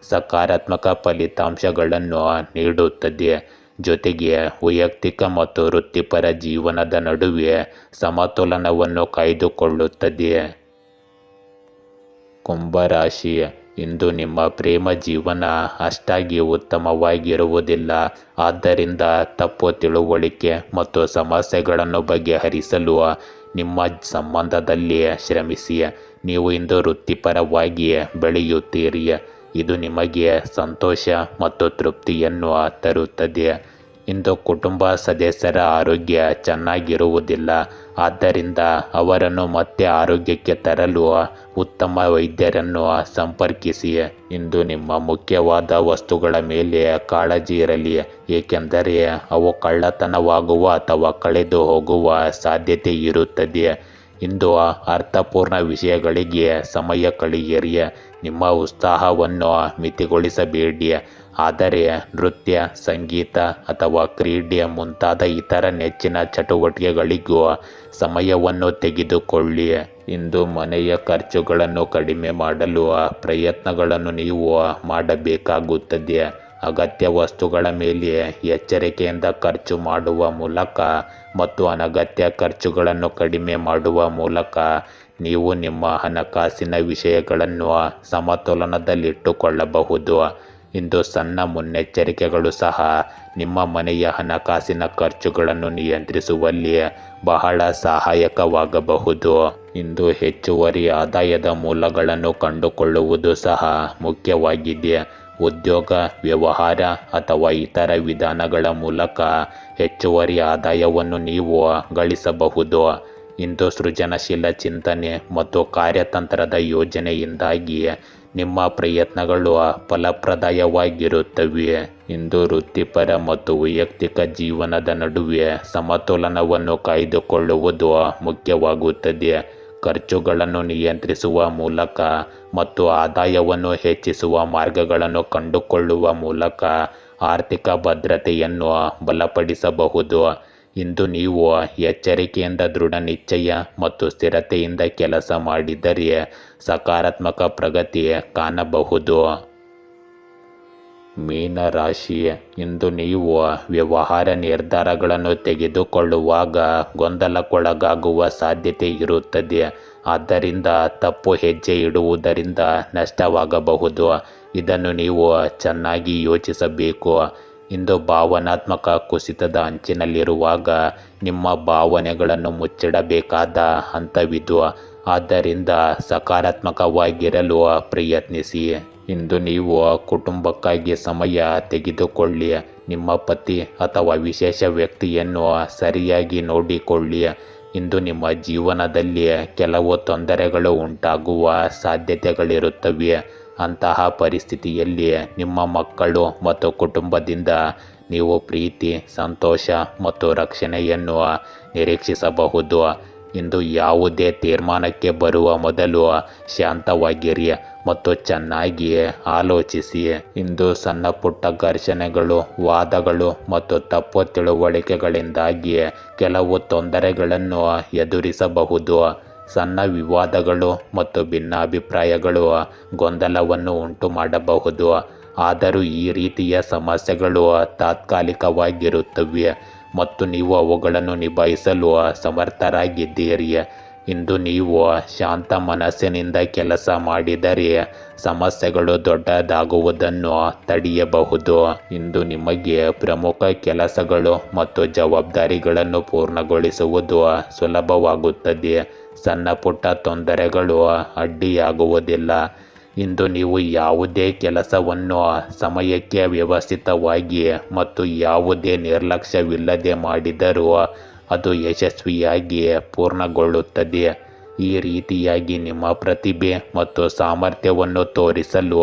ಸಕಾರಾತ್ಮಕ ಫಲಿತಾಂಶಗಳನ್ನು ನೀಡುತ್ತದೆ. ಜೊತೆಗೆ ವೈಯಕ್ತಿಕ ಮತ್ತು ವೃತ್ತಿಪರ ಜೀವನದ ನಡುವೆ ಸಮತೋಲನವನ್ನು ಕಾಯ್ದುಕೊಳ್ಳುತ್ತದೆ. ಕುಂಭರಾಶಿ, ಇಂದು ನಿಮ್ಮ ಪ್ರೇಮ ಜೀವನ ಅಷ್ಟಾಗಿ ಉತ್ತಮವಾಗಿರುವುದಿಲ್ಲ. ಆದ್ದರಿಂದ ತಪ್ಪು ತಿಳುವಳಿಕೆ ಮತ್ತು ಸಮಸ್ಯೆಗಳನ್ನು ಬಗೆಹರಿಸಲು ನಿಮ್ಮ ಸಂಬಂಧದಲ್ಲಿ ಶ್ರಮಿಸಿ. ನೀವು ಇಂದು ವೃತ್ತಿಪರವಾಗಿ ಬೆಳೆಯುತ್ತೀರಿ. ಇದು ನಿಮಗೆ ಸಂತೋಷ ಮತ್ತು ತೃಪ್ತಿಯನ್ನು ತರುತ್ತದೆ. ಇಂದು ಕುಟುಂಬ ಸದಸ್ಯರ ಆರೋಗ್ಯ ಚೆನ್ನಾಗಿರುವುದಿಲ್ಲ. ಆದ್ದರಿಂದ ಅವರನ್ನು ಮತ್ತೆ ಆರೋಗ್ಯಕ್ಕೆ ತರಲು ಉತ್ತಮ ವೈದ್ಯರನ್ನು ಸಂಪರ್ಕಿಸಿ. ಇಂದು ನಿಮ್ಮ ಮುಖ್ಯವಾದ ವಸ್ತುಗಳ ಮೇಲೆ ಕಾಳಜಿ ಇರಲಿ, ಏಕೆಂದರೆ ಅವು ಕಳ್ಳತನವಾಗುವ ಅಥವಾ ಕಳೆದು ಹೋಗುವ ಸಾಧ್ಯತೆ ಇರುತ್ತದೆ. ಇಂದು ಅರ್ಥಪೂರ್ಣ ವಿಷಯಗಳಿಗೆ ಸಮಯ ಕಳೆಯಿರಿ. ನಿಮ್ಮ ಉತ್ಸಾಹವನ್ನು ಮಿತಿಗೊಳಿಸಬೇಡಿ. ಆದರೆ ನೃತ್ಯ, ಸಂಗೀತ ಅಥವಾ ಕ್ರೀಡೆ ಮುಂತಾದ ಇತರ ನೆಚ್ಚಿನ ಚಟುವಟಿಕೆಗಳಿಗೂ ಸಮಯವನ್ನು ತೆಗೆದುಕೊಳ್ಳಿ. ಇಂದು ಮನೆಯ ಖರ್ಚುಗಳನ್ನು ಕಡಿಮೆ ಮಾಡಲು ಪ್ರಯತ್ನಗಳನ್ನು ನೀವು ಮಾಡಬೇಕಾಗುತ್ತದೆ. ಅಗತ್ಯ ವಸ್ತುಗಳ ಮೇಲೆ ಎಚ್ಚರಿಕೆಯಿಂದ ಖರ್ಚು ಮಾಡುವ ಮೂಲಕ ಮತ್ತು ಅನಗತ್ಯ ಖರ್ಚುಗಳನ್ನು ಕಡಿಮೆ ಮಾಡುವ ಮೂಲಕ ನೀವು ನಿಮ್ಮ ಹಣಕಾಸಿನ ವಿಷಯಗಳನ್ನು ಸಮತೋಲನದಲ್ಲಿಟ್ಟುಕೊಳ್ಳಬಹುದು. ಇಂದು ಸಣ್ಣ ಮುನ್ನೆಚ್ಚರಿಕೆಗಳು ಸಹ ನಿಮ್ಮ ಮನೆಯ ಹಣಕಾಸಿನ ಖರ್ಚುಗಳನ್ನು ನಿಯಂತ್ರಿಸುವಲ್ಲಿ ಬಹಳ ಸಹಾಯಕವಾಗಬಹುದು. ಇಂದು ಹೆಚ್ಚುವರಿ ಆದಾಯದ ಮೂಲಗಳನ್ನು ಕಂಡುಕೊಳ್ಳುವುದು ಸಹ ಮುಖ್ಯವಾಗಿದೆ. ಉದ್ಯೋಗ, ವ್ಯವಹಾರ ಅಥವಾ ಇತರ ವಿಧಾನಗಳ ಮೂಲಕ ಹೆಚ್ಚುವರಿ ಆದಾಯವನ್ನು ನೀವು ಗಳಿಸಬಹುದು. ಇಂದು ಸೃಜನಶೀಲ ಚಿಂತನೆ ಮತ್ತು ಕಾರ್ಯತಂತ್ರದ ಯೋಜನೆಯಿಂದಾಗಿ ನಿಮ್ಮ ಪ್ರಯತ್ನಗಳು ಫಲಪ್ರದವಾಗಿರುತ್ತವೆ. ಇಂದು ವೃತ್ತಿಪರ ಮತ್ತು ವೈಯಕ್ತಿಕ ಜೀವನದ ನಡುವೆ ಸಮತೋಲನವನ್ನು ಕಾಯ್ದುಕೊಳ್ಳುವುದು ಮುಖ್ಯವಾಗುತ್ತದೆ. ಖರ್ಚುಗಳನ್ನು ನಿಯಂತ್ರಿಸುವ ಮೂಲಕ ಮತ್ತು ಆದಾಯವನ್ನು ಹೆಚ್ಚಿಸುವ ಮಾರ್ಗಗಳನ್ನು ಕಂಡುಕೊಳ್ಳುವ ಮೂಲಕ ಆರ್ಥಿಕ ಭದ್ರತೆಯನ್ನು ಬಲಪಡಿಸಬಹುದು. ಇಂದು ನೀವು ಎಚ್ಚರಿಕೆಯಿಂದ, ದೃಢ ನಿಶ್ಚಯ ಮತ್ತು ಸ್ಥಿರತೆಯಿಂದ ಕೆಲಸ ಮಾಡಿದರೆ ಸಕಾರಾತ್ಮಕ ಪ್ರಗತಿ ಕಾಣಬಹುದು. ಮೀನರಾಶಿ, ಇಂದು ನೀವು ವ್ಯವಹಾರ ನಿರ್ಧಾರಗಳನ್ನು ತೆಗೆದುಕೊಳ್ಳುವಾಗ ಗೊಂದಲಕ್ಕೊಳಗಾಗುವ ಸಾಧ್ಯತೆ ಇರುತ್ತದೆ. ಆದ್ದರಿಂದ ತಪ್ಪು ಹೆಜ್ಜೆ ಇಡುವುದರಿಂದ ನಷ್ಟವಾಗಬಹುದು. ಇದನ್ನು ನೀವು ಚೆನ್ನಾಗಿ ಯೋಚಿಸಬೇಕು. ಇಂದು ಭಾವನಾತ್ಮಕ ಕುಸಿತದ ಅಂಚಿನಲ್ಲಿರುವಾಗ ನಿಮ್ಮ ಭಾವನೆಗಳನ್ನು ಮುಚ್ಚಿಡಬೇಕಾದ ಹಂತವಿದು. ಆದ್ದರಿಂದ ಸಕಾರಾತ್ಮಕವಾಗಿರಲು ಪ್ರಯತ್ನಿಸಿ. ಇಂದು ನೀವು ಕುಟುಂಬಕ್ಕಾಗಿ ಸಮಯ ತೆಗೆದುಕೊಳ್ಳಿ. ನಿಮ್ಮ ಪತಿ ಅಥವಾ ವಿಶೇಷ ವ್ಯಕ್ತಿಯನ್ನು ಸರಿಯಾಗಿ ನೋಡಿಕೊಳ್ಳಿ. ಇಂದು ನಿಮ್ಮ ಜೀವನದಲ್ಲಿ ಕೆಲವು ತೊಂದರೆಗಳು ಉಂಟಾಗುವ ಸಾಧ್ಯತೆಗಳಿರುತ್ತವೆ. ಅಂತಹ ಪರಿಸ್ಥಿತಿಯಲ್ಲಿ ನಿಮ್ಮ ಮಕ್ಕಳು ಮತ್ತು ಕುಟುಂಬದಿಂದ ನೀವು ಪ್ರೀತಿ, ಸಂತೋಷ ಮತ್ತು ರಕ್ಷಣೆಯನ್ನು ನಿರೀಕ್ಷಿಸಬಹುದು. ಇಂದು ಯಾವುದೇ ತೀರ್ಮಾನಕ್ಕೆ ಬರುವ ಮೊದಲು ಶಾಂತವಾಗಿರಿ ಮತ್ತು ಚೆನ್ನಾಗಿ ಆಲೋಚಿಸಿ. ಇಂದು ಸಣ್ಣ ಪುಟ್ಟ ಘರ್ಷಣೆಗಳು, ವಾದಗಳು ಮತ್ತು ತಪ್ಪು ತಿಳುವಳಿಕೆಗಳಿಂದಾಗಿ ಕೆಲವು ತೊಂದರೆಗಳನ್ನು ಎದುರಿಸಬಹುದು. ಸಣ್ಣ ವಿವಾದಗಳು ಮತ್ತು ಭಿನ್ನಾಭಿಪ್ರಾಯಗಳು ಗೊಂದಲವನ್ನು ಉಂಟು ಮಾಡಬಹುದು. ಆದರೂ ಈ ರೀತಿಯ ಸಮಸ್ಯೆಗಳು ತಾತ್ಕಾಲಿಕವಾಗಿರುತ್ತವೆ ಮತ್ತು ನೀವು ಅವುಗಳನ್ನು ನಿಭಾಯಿಸಲು ಸಮರ್ಥರಾಗಿದ್ದೀರಿ. ಇಂದು ನೀವು ಶಾಂತ ಮನಸ್ಸಿನಿಂದ ಕೆಲಸ ಮಾಡಿದರೆ ಸಮಸ್ಯೆಗಳು ದೊಡ್ಡದಾಗುವುದನ್ನು ತಡೆಯಬಹುದು. ಇಂದು ನಿಮಗೆ ಪ್ರಮುಖ ಕೆಲಸಗಳು ಮತ್ತು ಜವಾಬ್ದಾರಿಗಳನ್ನು ಪೂರ್ಣಗೊಳಿಸುವುದು ಸುಲಭವಾಗುತ್ತದೆ. ಸಣ್ಣ ಪುಟ್ಟ ತೊಂದರೆಗಳು ಅಡ್ಡಿಯಾಗುವುದಿಲ್ಲ. ಇಂದು ನೀವು ಯಾವುದೇ ಕೆಲಸವನ್ನು ಸಮಯಕ್ಕೆ ವ್ಯವಸ್ಥಿತವಾಗಿ ಮತ್ತು ಯಾವುದೇ ನಿರ್ಲಕ್ಷ್ಯವಿಲ್ಲದೆ ಮಾಡಿದರೂ ಅದು ಯಶಸ್ವಿಯಾಗಿ ಪೂರ್ಣಗೊಳ್ಳುತ್ತದೆ. ಈ ರೀತಿಯಾಗಿ ನಿಮ್ಮ ಪ್ರತಿಭೆ ಮತ್ತು ಸಾಮರ್ಥ್ಯವನ್ನು ತೋರಿಸಲು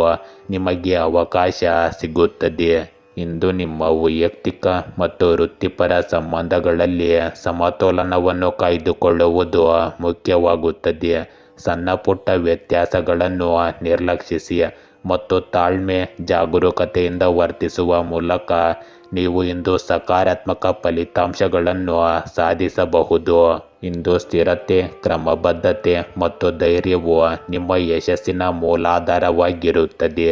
ನಿಮಗೆ ಅವಕಾಶ ಸಿಗುತ್ತದೆ. ಇಂದು ನಿಮ್ಮ ವೈಯಕ್ತಿಕ ಮತ್ತು ವೃತ್ತಿಪರ ಸಂಬಂಧಗಳಲ್ಲಿ ಸಮತೋಲನವನ್ನು ಕಾಯ್ದುಕೊಳ್ಳುವುದು ಮುಖ್ಯವಾಗುತ್ತದೆ. ಸಣ್ಣ ಪುಟ್ಟ ವ್ಯತ್ಯಾಸಗಳನ್ನು ನಿರ್ಲಕ್ಷಿಸಿ ಮತ್ತು ತಾಳ್ಮೆ, ಜಾಗರೂಕತೆಯಿಂದ ವರ್ತಿಸುವ ಮೂಲಕ ನೀವು ಇಂದು ಸಕಾರಾತ್ಮಕ ಫಲಿತಾಂಶಗಳನ್ನು ಸಾಧಿಸಬಹುದು. ಇಂದು ಸ್ಥಿರತೆ, ಕ್ರಮಬದ್ಧತೆ ಮತ್ತು ಧೈರ್ಯವು ನಿಮ್ಮ ಯಶಸ್ಸಿನ ಮೂಲಾಧಾರವಾಗಿರುತ್ತದೆ.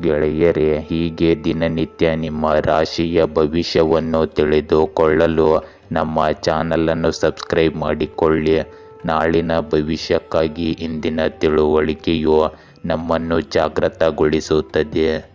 ಗೆಳೆಯರೇ, ಹೀಗೆ ದಿನನಿತ್ಯ ನಿಮ್ಮ ರಾಶಿಯ ಭವಿಷ್ಯವನ್ನು ತಿಳಿದುಕೊಳ್ಳಲು ನಮ್ಮ ಚಾನಲನ್ನು ಸಬ್ಸ್ಕ್ರೈಬ್ ಮಾಡಿಕೊಳ್ಳಿ. ನಾಳಿನ ಭವಿಷ್ಯಕ್ಕಾಗಿ ಇಂದಿನ ತಿಳುವಳಿಕೆಯು ನಮ್ಮನ್ನು ಜಾಗೃತಗೊಳಿಸುತ್ತದೆ.